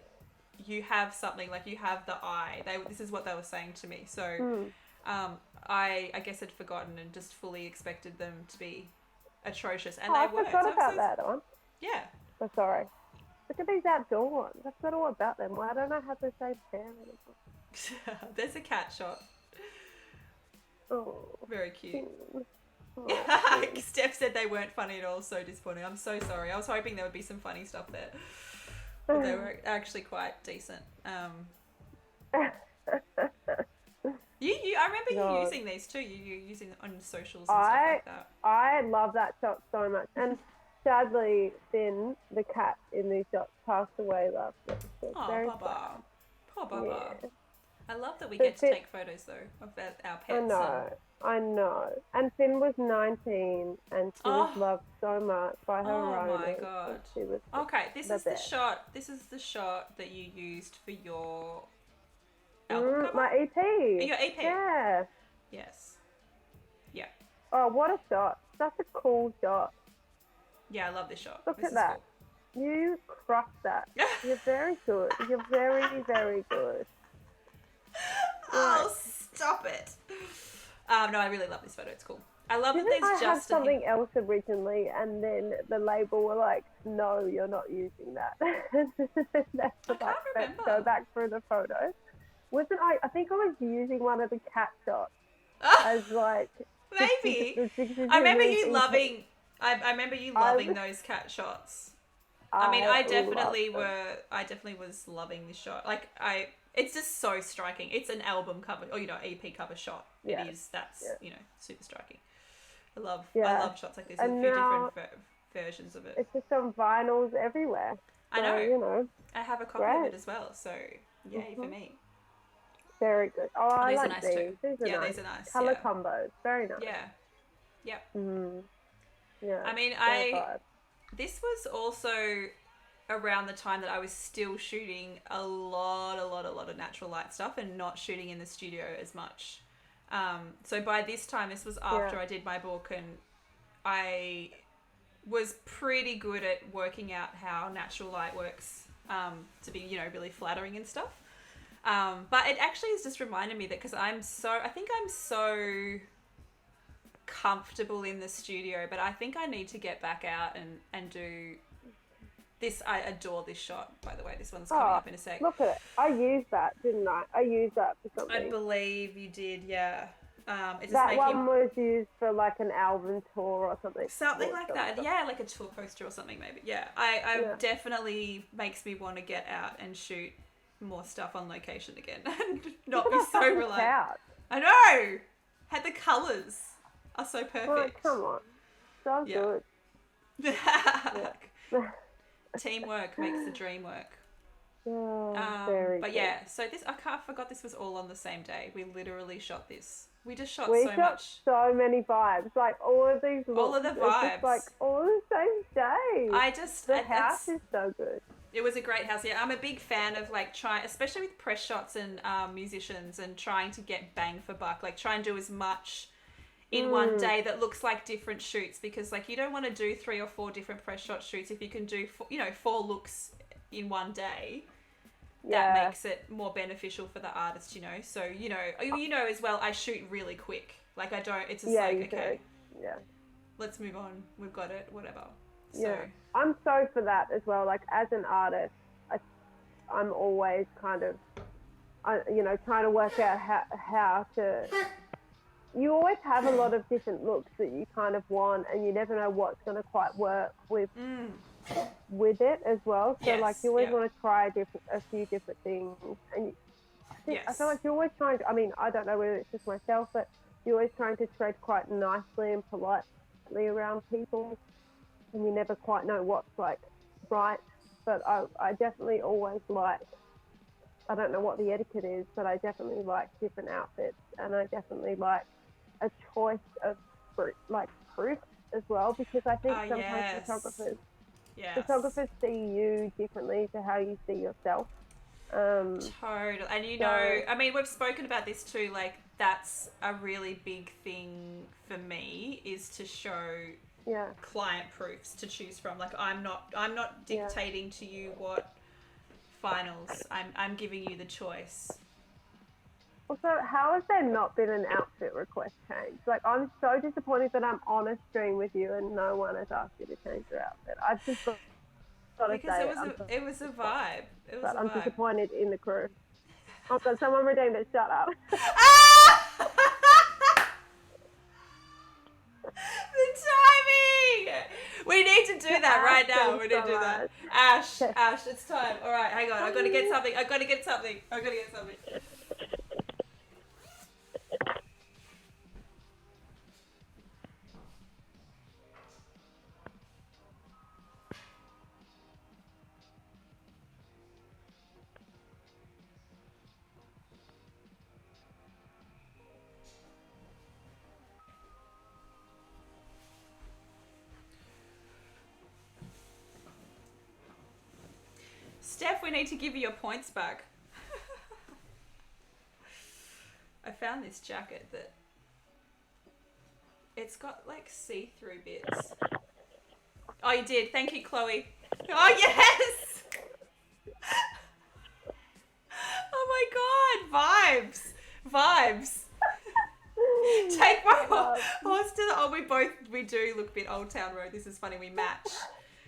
you have something, like you have the eye. This is what they were saying to me. So I guess had forgotten and just fully expected them to be atrocious. And they were. I forgot about that one. Yeah. Oh, sorry. Look at these outdoor ones. That's not all about them. Why don't I have the same hair? There's a cat shot. Oh. Very cute. Oh, Steph said they weren't funny at all. So disappointing. I'm so sorry. I was hoping there would be some funny stuff there. But they were actually quite decent. I remember you using these too. You using them on socials and stuff like that. I love that shot so much. And sadly, Finn, the cat in these shots, passed away last week. So oh, Baba. Poor Baba. Yeah. I love that we get to take photos though of our pets. I know. And Finn was 19 and she was loved so much by her owners. Oh my god. She was this is the shot. This is the shot that you used for your album cover? My EP. Your EP. Yeah. Yes. Yeah. Oh, what a shot. Such a cool shot. Yeah, I love this shot. Look at that. Cool. You crushed that. You're very good. You're very, very good. Oh, stop it. No, I really love this photo. It's cool. I love that there's just... I had something else originally, and then the label were like, no, you're not using that. I can't remember. Go back through the photos. I think I was using one of the cat shots as like... Maybe. I remember you loving... I remember you loving those cat shots. I definitely was loving this shot. Like, it's just so striking. It's an album cover, or EP cover shot. Yeah. That's super striking. I love shots like this. And There's a few different versions of it. It's just on vinyls everywhere. I know. You know. I have a copy of it as well. So yay for me. Very good. Oh, I like nice these. Too. These are these are nice. Colour combos. Very nice. Yeah. Yep. Yeah. I mean, this was also around the time that I was still shooting a lot of natural light stuff and not shooting in the studio as much. So by this time, this was after I did my book, and I was pretty good at working out how natural light works to be, really flattering and stuff. But it actually has just reminded me that because I think I'm so comfortable in the studio, but I think I need to get back out and do this. I adore this shot, by the way. This one's coming up in a sec. Look at it. I used that, didn't I? I used that for something. I believe you did, yeah. That one was used for like an album tour or something. Something like that. Yeah, like a tour poster or something maybe. Yeah. I definitely makes me want to get out and shoot more stuff on location again and not be so relaxed. I know. Had the colours. are so Oh, perfect. come on. So Yeah. good. Teamwork makes the dream work. Very But good. yeah, so I forgot this was all on the same day. We literally shot this. We just shot We so shot much. so many vibes. Like, all of these looks. All of the It's just, like, vibes. all the same day. The house is so good. It was a great house. Yeah, I'm a big fan of like trying, especially with press shots and musicians, and trying to get bang for buck. Like try and do as much in one day that looks like different shoots, because like you don't want to do 3 or 4 different press shot shoots if you can do 4 looks in one day. That makes it more beneficial for the artist, you know. So you know as well. I shoot really quick. Like I don't. It's just okay. Yeah. Let's move on. We've got it. Whatever. So. Yeah. I'm so for that as well. Like as an artist, I'm always kind of, trying to work out how to. You always have a lot of different looks that you kind of want, and you never know what's going to quite work with it as well. So like you always want to try a few different things, and I feel like you're always trying to. I mean, I don't know whether it's just myself, but you're always trying to tread quite nicely and politely around people, and you never quite know what's like right. But I definitely always like. I don't know what the etiquette is, but I definitely like different outfits, and I definitely like a choice of proofs as well, because I think sometimes photographers see you differently to how you see yourself. Totally. And I mean, we've spoken about this too, like that's a really big thing for me, is to show client proofs to choose from. Like I'm not dictating to you what finals. I'm giving you the choice. Also, how has there not been an outfit request change? Like, I'm so disappointed that I'm on a stream with you and no one has asked you to change your outfit. I've just got to say it was a vibe. I'm disappointed in the crew. Oh God, someone redeemed it. Shut up. The timing! We need to do that right now. We need to do that. Ash, it's time. All right, hang on. I've got to get something. Steph, we need to give you your points back. I found this jacket that it's got like see-through bits. Oh, you did. Thank you, Chloe. Oh, yes! Oh my God, vibes. Take my horse to the... we do look a bit Old Town Road. This is funny, we match.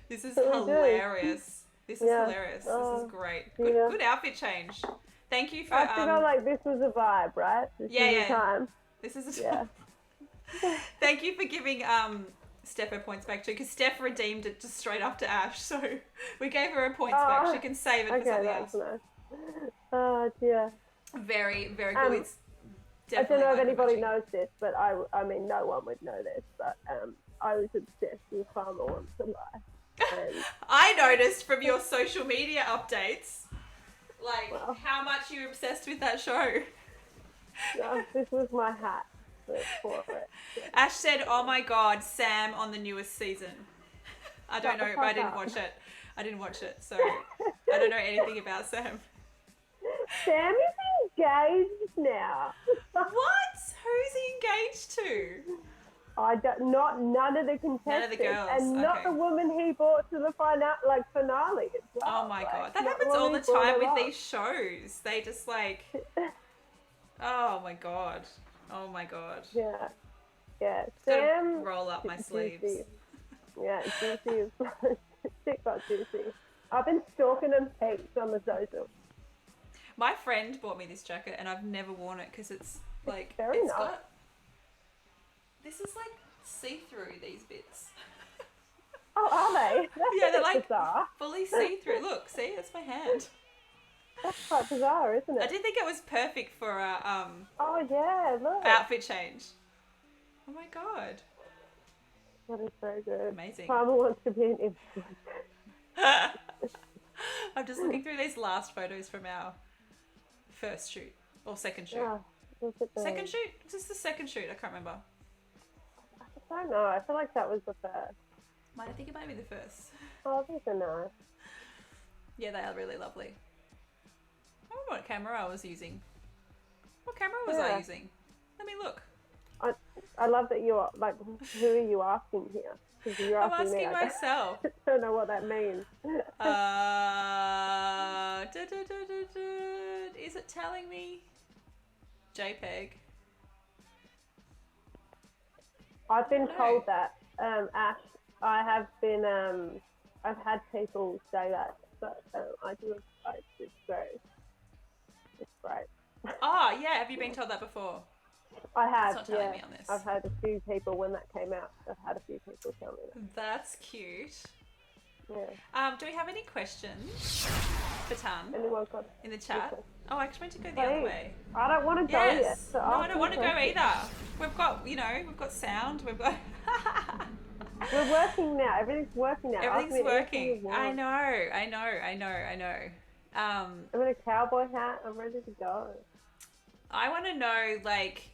This is hilarious. This is hilarious. This is great. Good outfit change. Thank you for... I feel like this was a vibe, right? This is a time. This is a time. Thank you for giving Steph her points back too, because Steph redeemed it just straight after Ash, so we gave her her points back. She can save it for something else. Nice. Oh dear. Very, very cool. It's I don't know if anybody knows this, but I mean, no one would know this, but I was obsessed with Farmer Wants to Lie. I noticed from your social media updates, how much you were obsessed with that show. This was my hat for it. Yeah. Ash said, "Oh my God, Sam on the newest season." I don't know, but I didn't watch it, so I don't know anything about Sam. Sam is engaged now. What? Who's he engaged to? None of the contestants, none of the girls, and not the woman he brought to the finale as well. Oh my God, that happens all the time with these shows. They just like, oh my God. Yeah. Sam, roll up my sleeves. Juicy. Yeah, juicy. Shit got juicy. I've been stalking them heaps on the social. My friend bought me this jacket, and I've never worn it because it's like very nice. This is like see-through, these bits. Oh, are they? That's they're like bizarre. Fully see-through. Look, see, that's my hand. That's quite bizarre, isn't it? I did think it was perfect for a oh yeah, look. outfit change. Oh my god. That is so good. Amazing. Farmer wants to be an influencer. I'm just looking through these last photos from our first shoot or second shoot. Yeah, look at those. Second shoot? Was this the second shoot? I can't remember. I don't know. I feel like that was the first. I think it might be the first. Oh, these are nice. Yeah, they are really lovely. I wonder what camera I was using. What camera was I using? Let me look. I love that you're like, who are you asking here? Because you're I'm asking me. asking myself. I don't know what that means. Is it telling me? JPEG. I've been told that, Ash. I have been. I've had people say that, but I do. It's great. It's great. Oh yeah, have you been told that before? I have. It's not telling me on this. I've had a few people when that came out. I've had a few people tell me that. That's cute. Yeah. Do we have any questions for Tan Anyone got in the chat? Oh, I actually meant to go the Hey, other way. I don't want to go yet. Yes. So No, I don't want to go either. We've got, we've got sound. We've got. We're working now. Everything's working now. Everything's working. I know. I'm in a cowboy hat. I'm ready to go. I want to know, like,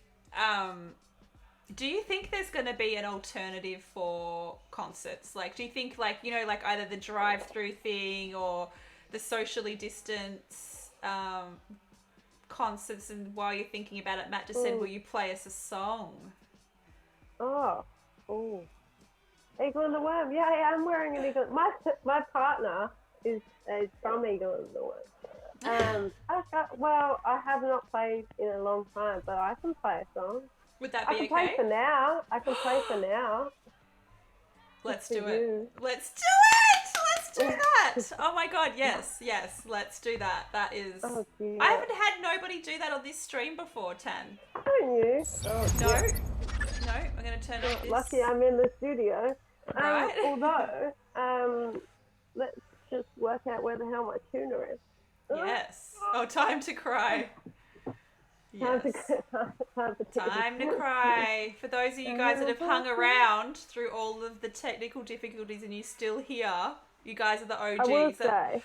do you think there's going to be an alternative for concerts? Like, do you think, like, like either the drive-through thing or the socially distanced concerts? And while you're thinking about it, Matt just said, will you play us a song? Oh. Eagle and the Worm. Yeah, I'm wearing an eagle. My partner is from Eagle and the Worm. I have not played in a long time, but I can play a song. Would that be okay? I can play for now. Let's It's do for it. you. Let's do it. Let's do that. Oh my god, yes. Let's do that. That is. Oh, dear. I haven't had nobody do that on this stream before, Tan. Haven't you? Oh, No. dear. No, I'm gonna turn off this. Lucky I'm in the studio. Right. Although, let's just work out where the hell my tuner is. Yes. Oh, time to cry. Yes. Time to cry. For those of you guys that have hung around through all of the technical difficulties and you're still here, you guys are the OGs. I will say,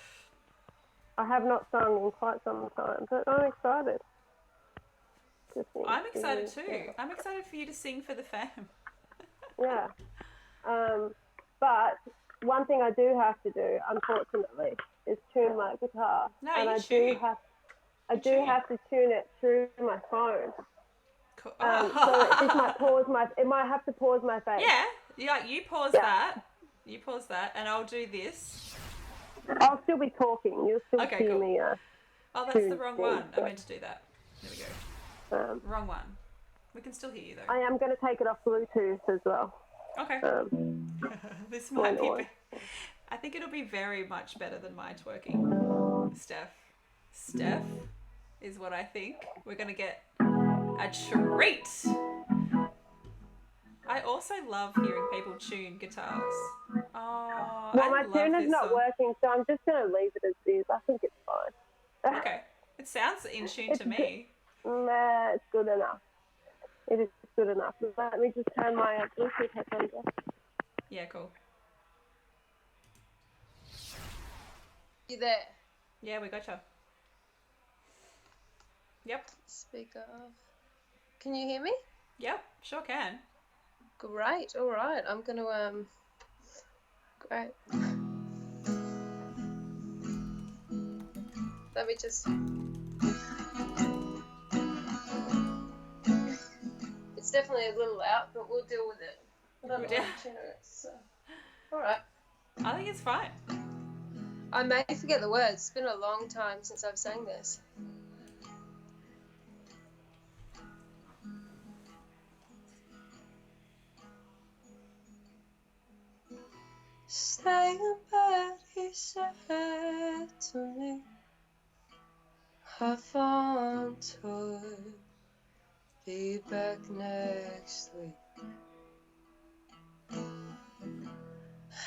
I have not sung in quite some time, but I'm excited. I'm excited too. I'm excited for you to sing for the fam. Yeah. But one thing I do have to do, unfortunately, is tune my guitar. No, and you I tune. I do have to tune it through my phone. Cool. So it might have to pause my face. Yeah. You pause that. You pause that, and I'll do this. I'll still be talking. You'll still Okay, hear cool. me. Oh, that's the wrong one. I meant to do that. There we go. Wrong one. We can still hear you though. I am going to take it off Bluetooth as well. Okay. This might be. I think it'll be very much better than my twerking. Steph is what I think. We're going to get a treat. I also love hearing people tune guitars. Oh, Well, I my love tuner's this not song. working, so I'm just going to leave it as is. I think it's fine. Okay. It sounds in tune to me. Nah, it's good enough. It is good enough. Let me just turn my Bluetooth headphones off. Yeah, cool. You there? Yeah, we gotcha. Yep. Speaker off. Can you hear me? Yep, sure can. Great. All right. I'm gonna Great. Let me just. It's definitely a little out, but we'll deal with it. I don't know how to tune it, so. All right. I think it's fine. I may forget the words. It's been a long time since I've sang this. Stay in bed, he said to me. Have fun to be back next week.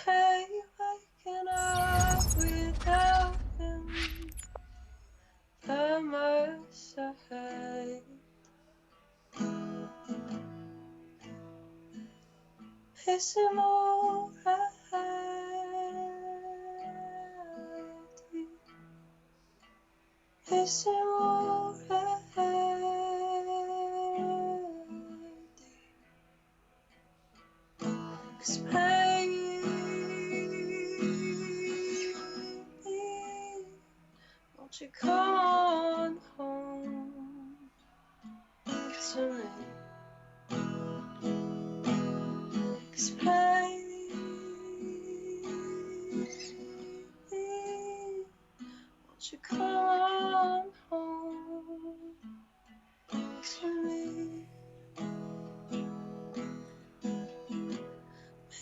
Hey, waking up without him. The mercy. It's amore. It's amore. Cause baby, won't you come on home to me? Cause baby, won't you come on home to me?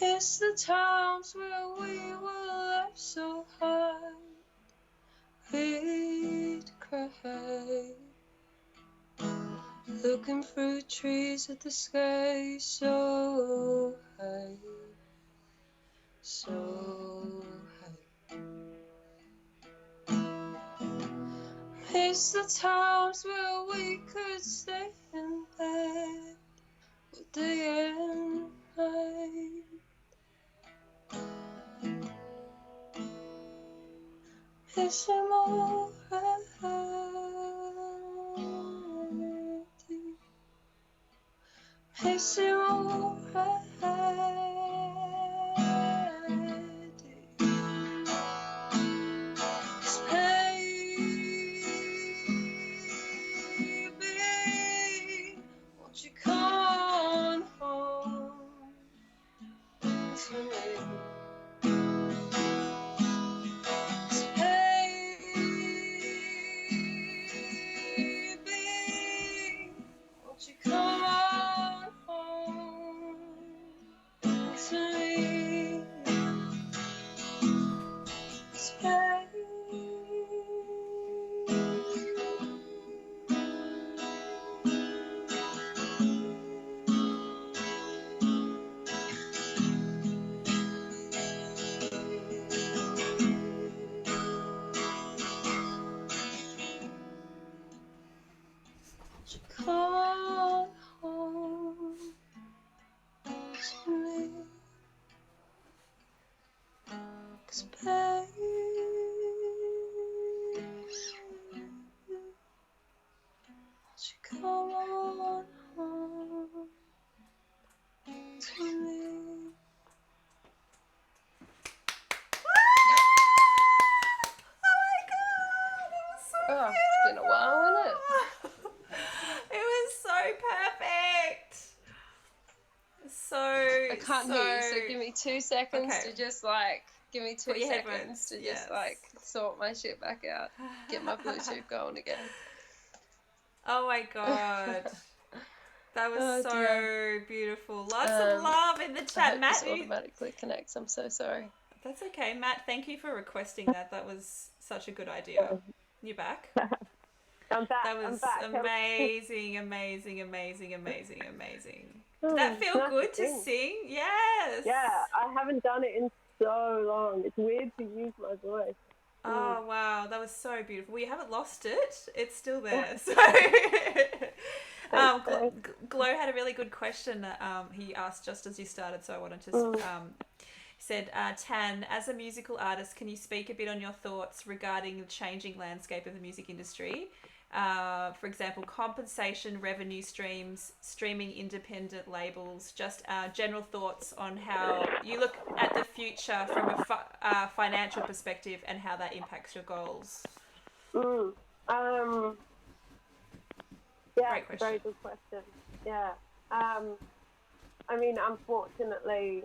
Miss the times where we were left so high, we'd cry, looking through trees at the sky so high, so high. Miss the times where we could stay in bed all day and night. Miss amore. Miss amore. Baby, won't you come on home to me? Baby, won't you come on home to me? Come on home to me, 'cause baby, won't you come on home to me? Oh, it's been a while, isn't it? It was so perfect. So I can't hear you, so give me 2 seconds Okay. to just like, give me 2 Put your seconds headphones, to yes. just like sort my shit back out, get my Bluetooth going again. Oh my god. That was Oh, so dear. beautiful. Lots of love in the I chat. hope Matt, this automatically connects. I'm so sorry. that's okay. Matt, thank you for requesting that. That was such a good idea. You back? I'm back. That was I'm back. amazing, amazing, amazing, amazing, amazing. Did Oh, that feel nice good to sing. sing? Yes. Yeah, I haven't done it in so long. It's weird to use my voice. Oh wow, that was so beautiful. We haven't lost it; it's still there. So, Glow had a really good question that he asked just as you started. So I wanted to said, Tan, as a musical artist, can you speak a bit on your thoughts regarding the changing landscape of the music industry? For example, compensation, revenue streams, streaming independent labels, just general thoughts on how you look at the future from a financial perspective and how that impacts your goals. Yeah, Great question. very good question. Yeah. I mean, unfortunately,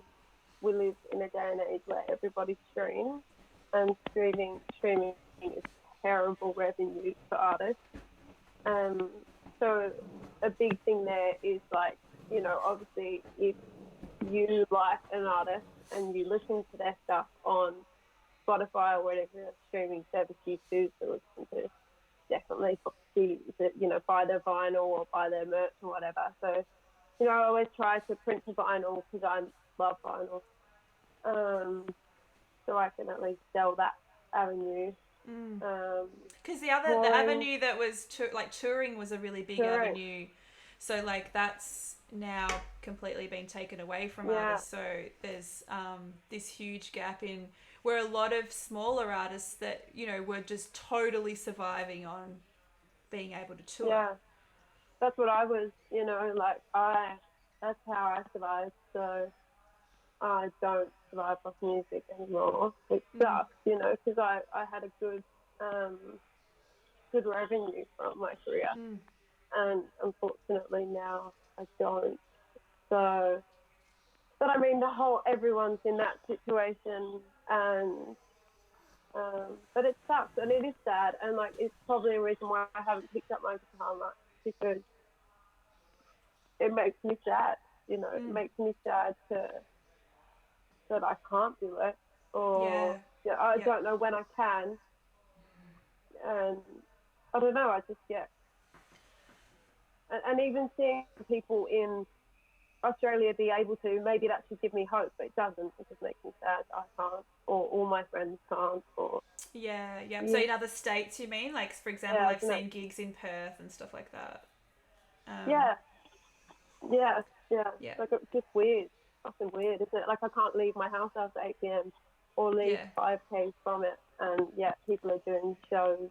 we live in a day and age where everybody streams, and streaming is terrible revenue for artists. So a big thing there is like, you know, obviously if you like an artist and you listen to their stuff on Spotify or whatever streaming service you choose to listen to, definitely buy their vinyl or buy their merch or whatever. So, you know, I always try to print the vinyl because I love vinyl. So I can at least sell that avenue. Because the avenue that was touring was a really big avenue. So like that's now completely been taken away from Yeah. artists. So there's this huge gap in where a lot of smaller artists that, you know, were just totally surviving on being able to tour. Yeah, that's what I was, you know, like that's how I survived. So I don't survive off music anymore, which sucks, you know, because I had a good revenue from my career, and unfortunately now I don't. So, but I mean, everyone's in that situation, and but it sucks and it is sad, and like it's probably a reason why I haven't picked up my guitar much, because it makes me sad. You know, it makes me sad that I can't do it, or I don't know when I can, and I don't know. I just get, and even seeing people in Australia be able to, maybe that should give me hope, but it doesn't. It just makes me sad. I can't, or all my friends can't, or So in other states, you mean? Like, for example, I've seen gigs in Perth and stuff like that. Yeah. Like, it's just weird, fucking weird, isn't it? Like, I can't leave my house after 8 p.m. or leave 5K from it, and people are doing shows,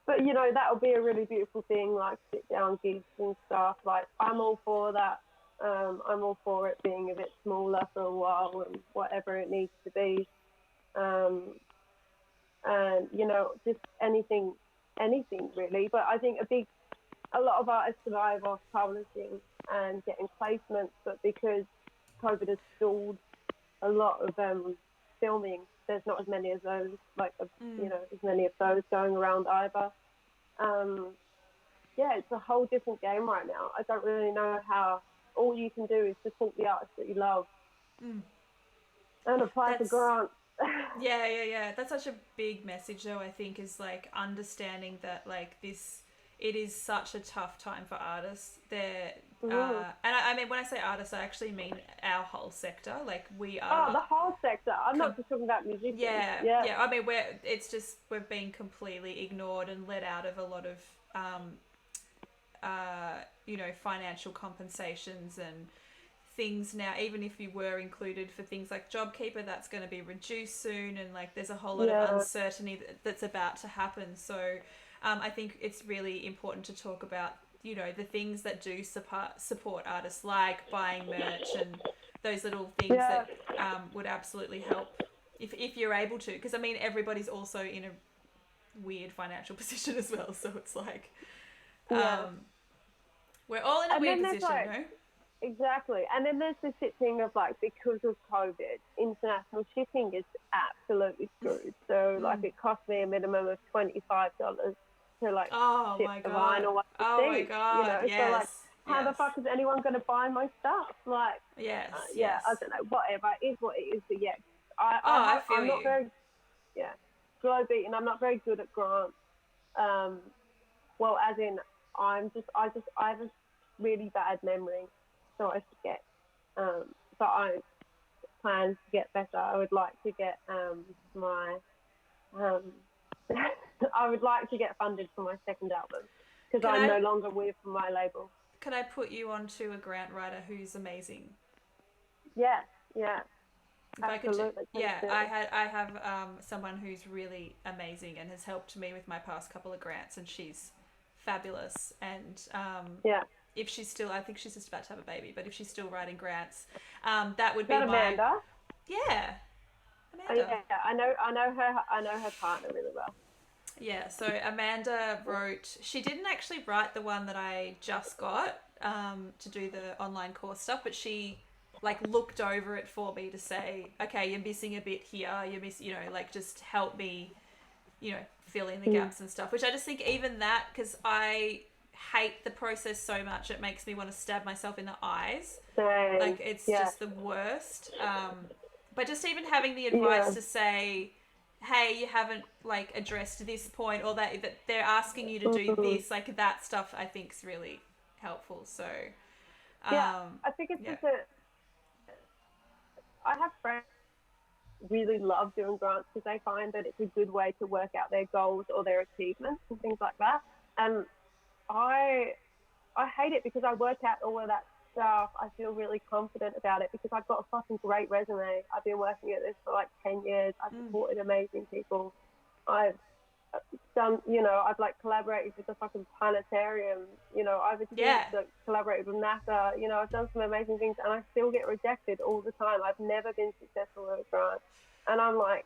but you know, that'll be a really beautiful thing, like sit down gigs and stuff. Like, I'm all for that. I'm all for it being a bit smaller for a while and whatever it needs to be. And you know, just anything really. But I think a lot of artists survive off publishing and getting placements, but because COVID has stalled a lot of filming, there's not as many of those, you know, as many of those going around either. It's a whole different game right now. I don't really know how. All you can do is support the artists that you love and apply for grants. That's such a big message, though, I think, is like understanding that like it is such a tough time for artists. And I mean, when I say artists, I actually mean our whole sector. Like, we are the whole sector. I'm not just talking about musicians. Yeah. I mean, we've been completely ignored and let out of a lot of you know, financial compensations and things now. Even if you were included for things like JobKeeper, that's going to be reduced soon, and like there's a whole lot of uncertainty that's about to happen. So I think it's really important to talk about, you know, the things that do support artists, like buying merch and those little things that would absolutely help if you're able to. Because I mean, everybody's also in a weird financial position as well, so it's like we're all in a weird position, no? Exactly. And then there's this thing of like, because of COVID, international shipping is absolutely screwed. So like, it cost me a minimum of $25 to like ship the vinyl. My God, you know? So like, how the fuck is anyone going to buy my stuff? Like, I don't know, whatever. It is what it is. But I'm not very, slow beating. I'm not very good at grants. Well, as in, I have a really bad memory, so I forget. But I plan to get better. I would like to get my I would like to get funded for my second album, because I'm no longer with my label. Can I put you onto a grant writer who's amazing? Yeah. Absolutely. I have someone who's really amazing and has helped me with my past couple of grants, and she's fabulous. And if she's still, I think she's just about to have a baby, but if she's still writing grants, that would be Amanda. Amanda. I know her partner really well. Yeah, so Amanda wrote, she didn't actually write the one that I just got to do the online course stuff, but she like looked over it for me to say, okay, you're missing a bit here, you know, like just help me, you know, fill in the gaps and stuff, which I just think even that, because I hate the process so much, it makes me want to stab myself in the eyes. Like, it's just the worst. But just even having the advice to say, hey, you haven't like addressed this point, or that they're asking you to do this, like that stuff I think is really helpful. So I think it's just I have friends who really love doing grants because they find that it's a good way to work out their goals or their achievements and things like that. And I I hate it because I work out all of that stuff. I feel really confident about it because I've got a fucking great resume. I've been working at this for like 10 years. I've supported amazing people. I've done, I've like collaborated with the fucking planetarium. I've collaborated with NASA. I've done some amazing things, and I still get rejected all the time. I've never been successful at a grant, and I'm like,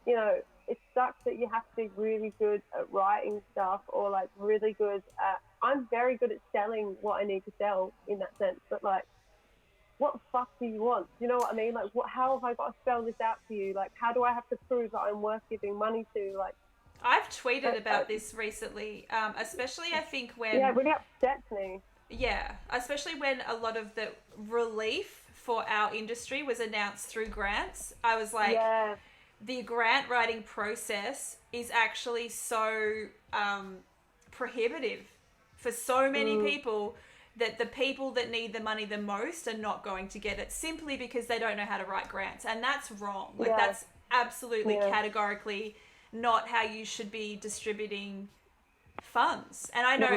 it sucks that you have to be really good at writing stuff or like really good at. I'm very good at selling what I need to sell in that sense, but like, what the fuck do you want? You know what I mean? Like, how have I got to spell this out to you? Like, how do I have to prove that I'm worth giving money to? Like, I've tweeted about this recently, especially I think when... Yeah, it really upsets me. Yeah, especially when a lot of the relief for our industry was announced through grants. I was like, the grant writing process is actually so prohibitive for so many people that the people that need the money the most are not going to get it simply because they don't know how to write grants. And that's wrong. Like, that's absolutely categorically not how you should be distributing funds. And I know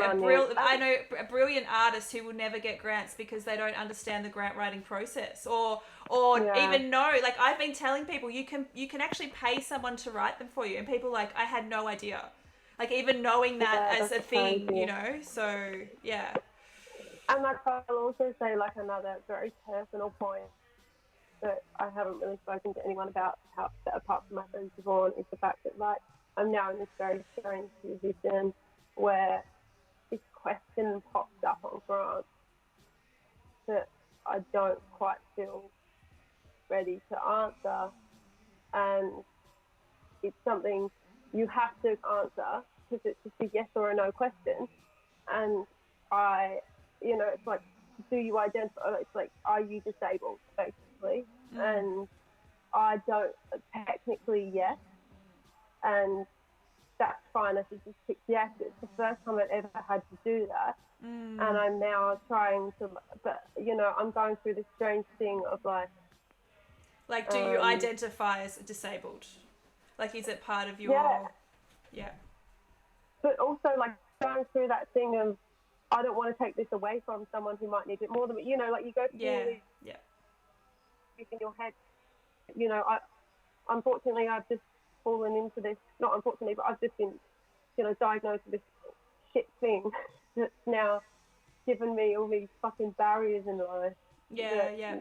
a brilliant artist who will never get grants because they don't understand the grant writing process or even know. Like, I've been telling people you can actually pay someone to write them for you, and people like, I had no idea. Like, even knowing that as a thing, So yeah. And like, I'll also say like another very personal point that I haven't really spoken to anyone about, apart from my friend Siobhan, is the fact that like I'm now in this very strange position where this question pops up on grants that I don't quite feel ready to answer, and it's something you have to answer because it's just a yes or a no question. And it's like, do you identify? It's like, are you disabled, basically? And I don't, technically, yes. And that's fine. I should just pick yes. It's the first time I've ever had to do that. And I'm now trying to, but, I'm going through this strange thing of like... Like, do you identify as disabled? Like, is it part of your... Yeah. But also, like, going through that thing of, I don't want to take this away from someone who might need it more than me. Like, you go through all these in your head. Unfortunately, I've just fallen into this, not unfortunately, but I've just been, diagnosed with this shit thing that's now given me all these fucking barriers in life. Yeah.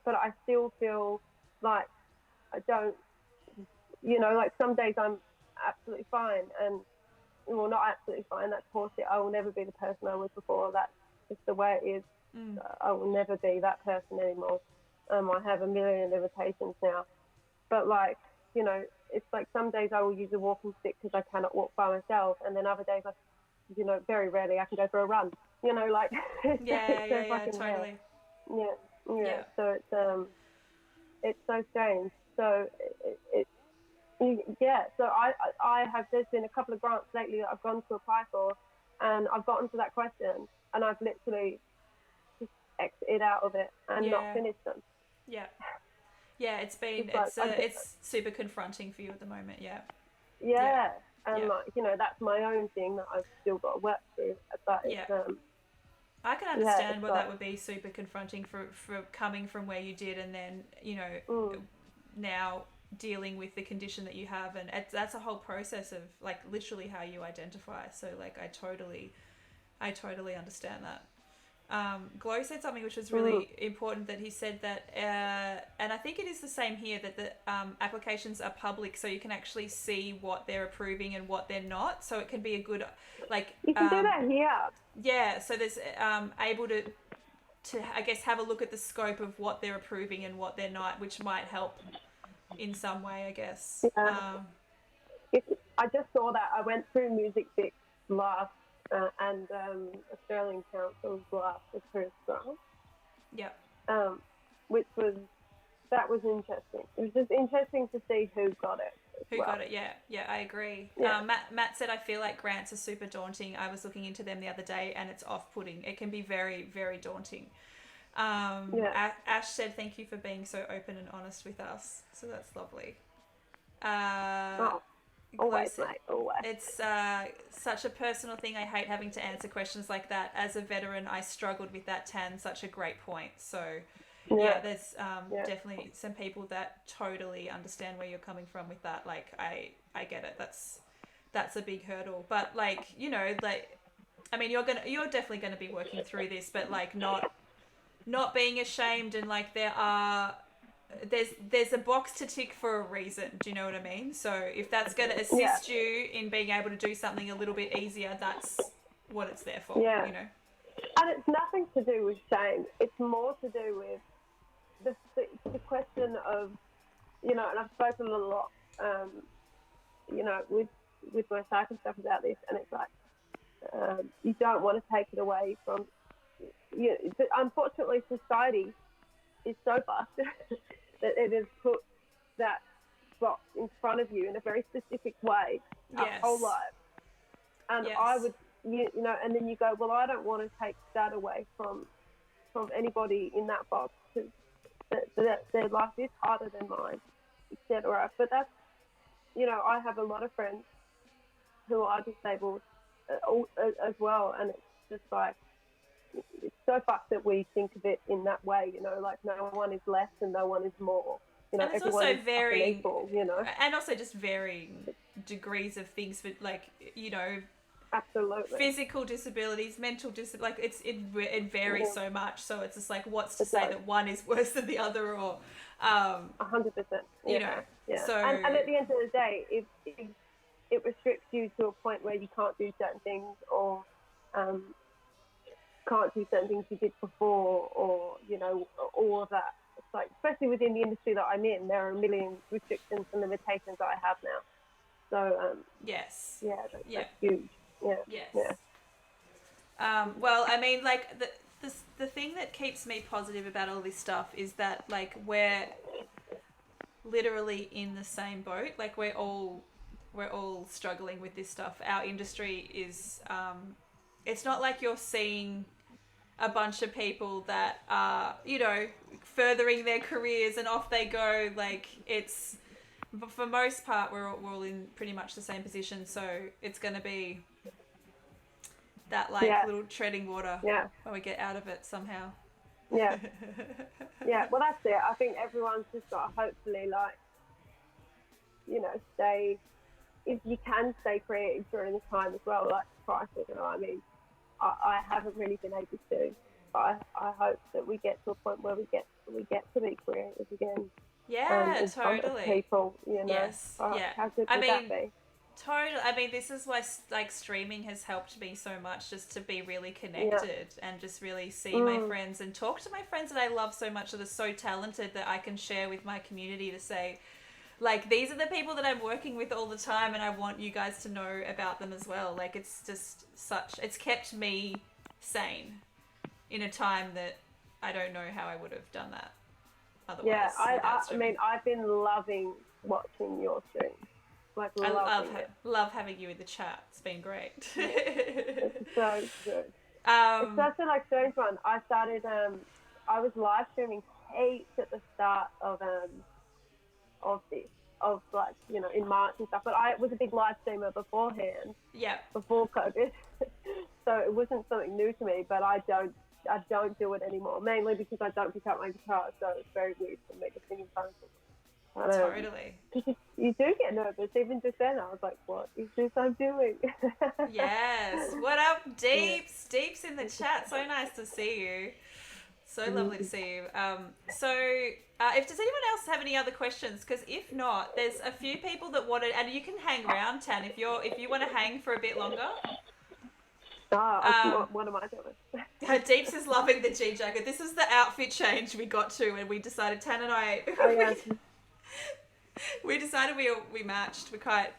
But I still feel like I don't, like some days I'm absolutely fine, and well, not absolutely fine, that's horseshit. I will never be the person I was before. That's just the way it is. I will never be that person anymore. I have a million limitations now. But like, it's like some days I will use a walking stick because I cannot walk by myself, and then other days very rarely I can go for a run. Like Totally. Yeah. So it's so strange. So so I have, there's been a couple of grants lately that I've gone to apply for, and I've gotten to that question, and I've literally just exited out of it and not finished them. It's super confronting for you at the moment. And like, that's my own thing that I've still got to work through, but I can understand why that would be super confronting for coming from where you did, and then now dealing with the condition that you have, and that's a whole process of like literally how you identify. So like I totally understand that. Glow said something which was really important, that he said that and I think it is the same here, that the applications are public, so you can actually see what they're approving and what they're not, so it can be a good, like, you can do that here. So there's able to I guess have a look at the scope of what they're approving and what they're not, which might help in some way, I guess. I just saw that. I went through Music Fix last and Australian Council's last approved grant. Which was interesting. It was just interesting to see who got it. Got it? Yeah, I agree. Matt said, I feel like grants are super daunting. I was looking into them the other day, and it's off-putting. It can be very, very daunting. Ash said, thank you for being so open and honest with us. So that's lovely. Always, Glow, mate, always. it's such a personal thing. I hate having to answer questions like that. As a veteran, I struggled with that, Tan. Such a great point. So, yeah, there's definitely some people that totally understand where you're coming from with that. Like, I get it. That's a big hurdle. But, like, you know, like, I mean, you're definitely gonna be working through this, but like not being ashamed, and like there's a box to tick for a reason. Do you know what I mean? So if that's going to assist you in being able to do something a little bit easier, that's what it's there for. Yeah. You know. And it's nothing to do with shame. It's more to do with the question of, you know, and I've spoken a lot, you know, with my psych and stuff about this, and it's like you don't want to take it away from. You know, unfortunately, society is so fucked that it has put that box in front of you in a very specific way our whole life. And I would, you know, and then you go, well, I don't want to take that away from anybody in that box, because their life is harder than mine, etc. But that's, you know, I have a lot of friends who are disabled as well, and it's just like, it's so fucked that we think of it in that way, you know, like no one is less and no one is more, you know, and it's everyone also is varying, equal, you know, and also just varying degrees of things, but like, you know, absolutely, physical disabilities, mental like it varies so much. So it's just like, what's to say that one is worse than the other, or 100%, you know, so and at the end of the day, if it restricts you to a point where you can't do certain things, or can't do certain things you did before, or, you know, all of that. It's like, especially within the industry that I'm in, there are a million restrictions and limitations that I have now. So, yes. That's huge. Yeah. Yes. Yeah. Well, I mean, like, the thing that keeps me positive about all this stuff is that, like, we're literally in the same boat. Like, we're all struggling with this stuff. Our industry is, it's not like you're seeing a bunch of people that are, you know, furthering their careers and off they go. Like, it's, for most part, we're all in pretty much the same position. So it's going to be that, like, little treading water when we get out of it somehow. Yeah. Yeah. Well, that's it. I think everyone's just got to hopefully, like, you know, if you can stay creative during this time as well, like, crisis, you know, I mean, I haven't really been able to, but I hope that we get to a point where we get to be creative again. Yeah, in front of people, you know. Yes, How good would that be? Totally. I mean, this is why, like, streaming has helped me so much, just to be really connected and just really see my friends and talk to my friends that I love so much, that are so talented, that I can share with my community, to say, like, these are the people that I'm working with all the time, and I want you guys to know about them as well. Like, it's just it's kept me sane in a time that I don't know how I would have done that otherwise. Yeah, I mean, I've been loving watching your streams. Like, I love having you in the chat. It's been great. It's so good. It's such a, like, strange one. I started, I was live streaming heaps at the start of this, like, you know, in March and stuff, but I was a big live streamer beforehand. Yeah. Before COVID. So it wasn't something new to me, but I don't do it anymore, mainly because I don't pick up my guitar, so it's very weird for me to sing in front of people. Totally. Because you do get nervous. Even just then, I was like, what is this I'm doing? Yes. What up, Deeps? Yeah. Deeps in the chat. So nice to see you. So lovely to see you. If does anyone else have any other questions? Because if not, there's a few people that wanted, and you can hang around, Tan, if you want to hang for a bit longer. What am I doing? Deeps is loving the G jacket. This is the outfit change we got to, and we decided, Tan and I. We decided we matched. We're quite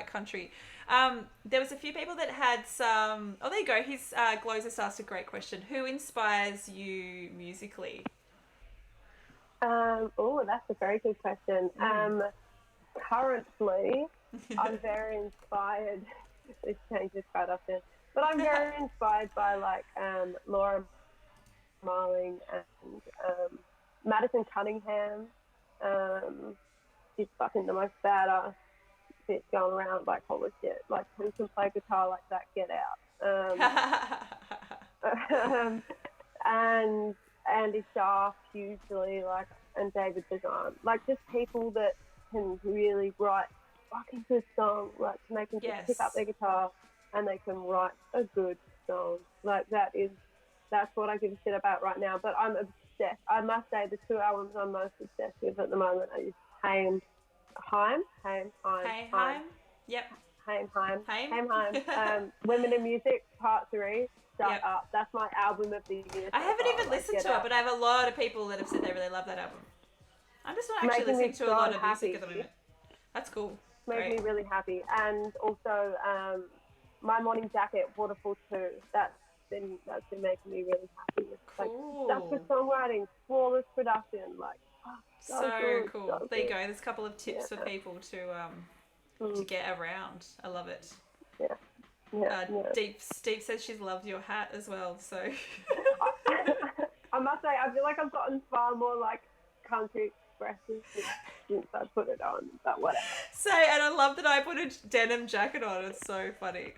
country. There was a few people that had some. Oh, there you go. Glows just asked a great question. Who inspires you musically? That's a very good question. Currently, I'm very inspired. This changes quite often, but I'm very inspired by, like, Laura Marling and Madison Cunningham. She's fucking the most badass shit going around, like, holy shit, like, who can play guitar like that, get out. And Andy Sharp hugely, like, and David Bazan, like, just people that can really write fucking good songs, like, and they can just pick up their guitar and they can write a good song. Like, that's what I give a shit about right now. But I'm obsessed. I must say, the 2 albums I'm most obsessed with at the moment are just Haim. Yep. Haim. Women in Music, Part 3. Shut up. That's my album of the year. I haven't even listened to it, but I have a lot of people that have said they really love that album. I'm just not actually listening to a lot of music at the moment. That's cool. Made me really happy. And also, My Morning Jacket, Waterfall 2. That's been making me really happy. Like, that's good songwriting, flawless production, like, so good, cool. So there you go. There's a couple of tips for people to get around. I love it. Deep says she's loved your hat as well. So I must say, I feel like I've gotten far more like country expressive since I put it on, but whatever. And I love that I put a denim jacket on. It's so funny.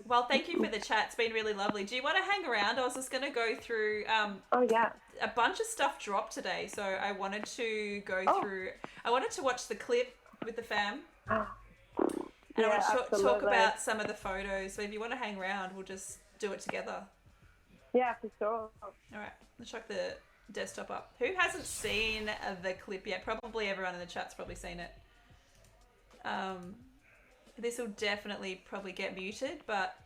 Well, thank you for the chat. It's been really lovely. Do you want to hang around? I was just going to go through a bunch of stuff dropped today, so I wanted to go through. I wanted to watch the clip with the fam. And I want to talk about some of the photos. So if you want to hang around, we'll just do it together. Yeah, for sure. All right, let's chuck the desktop up. Who hasn't seen the clip yet? Probably everyone in the chat's probably seen it. This will definitely probably get muted, but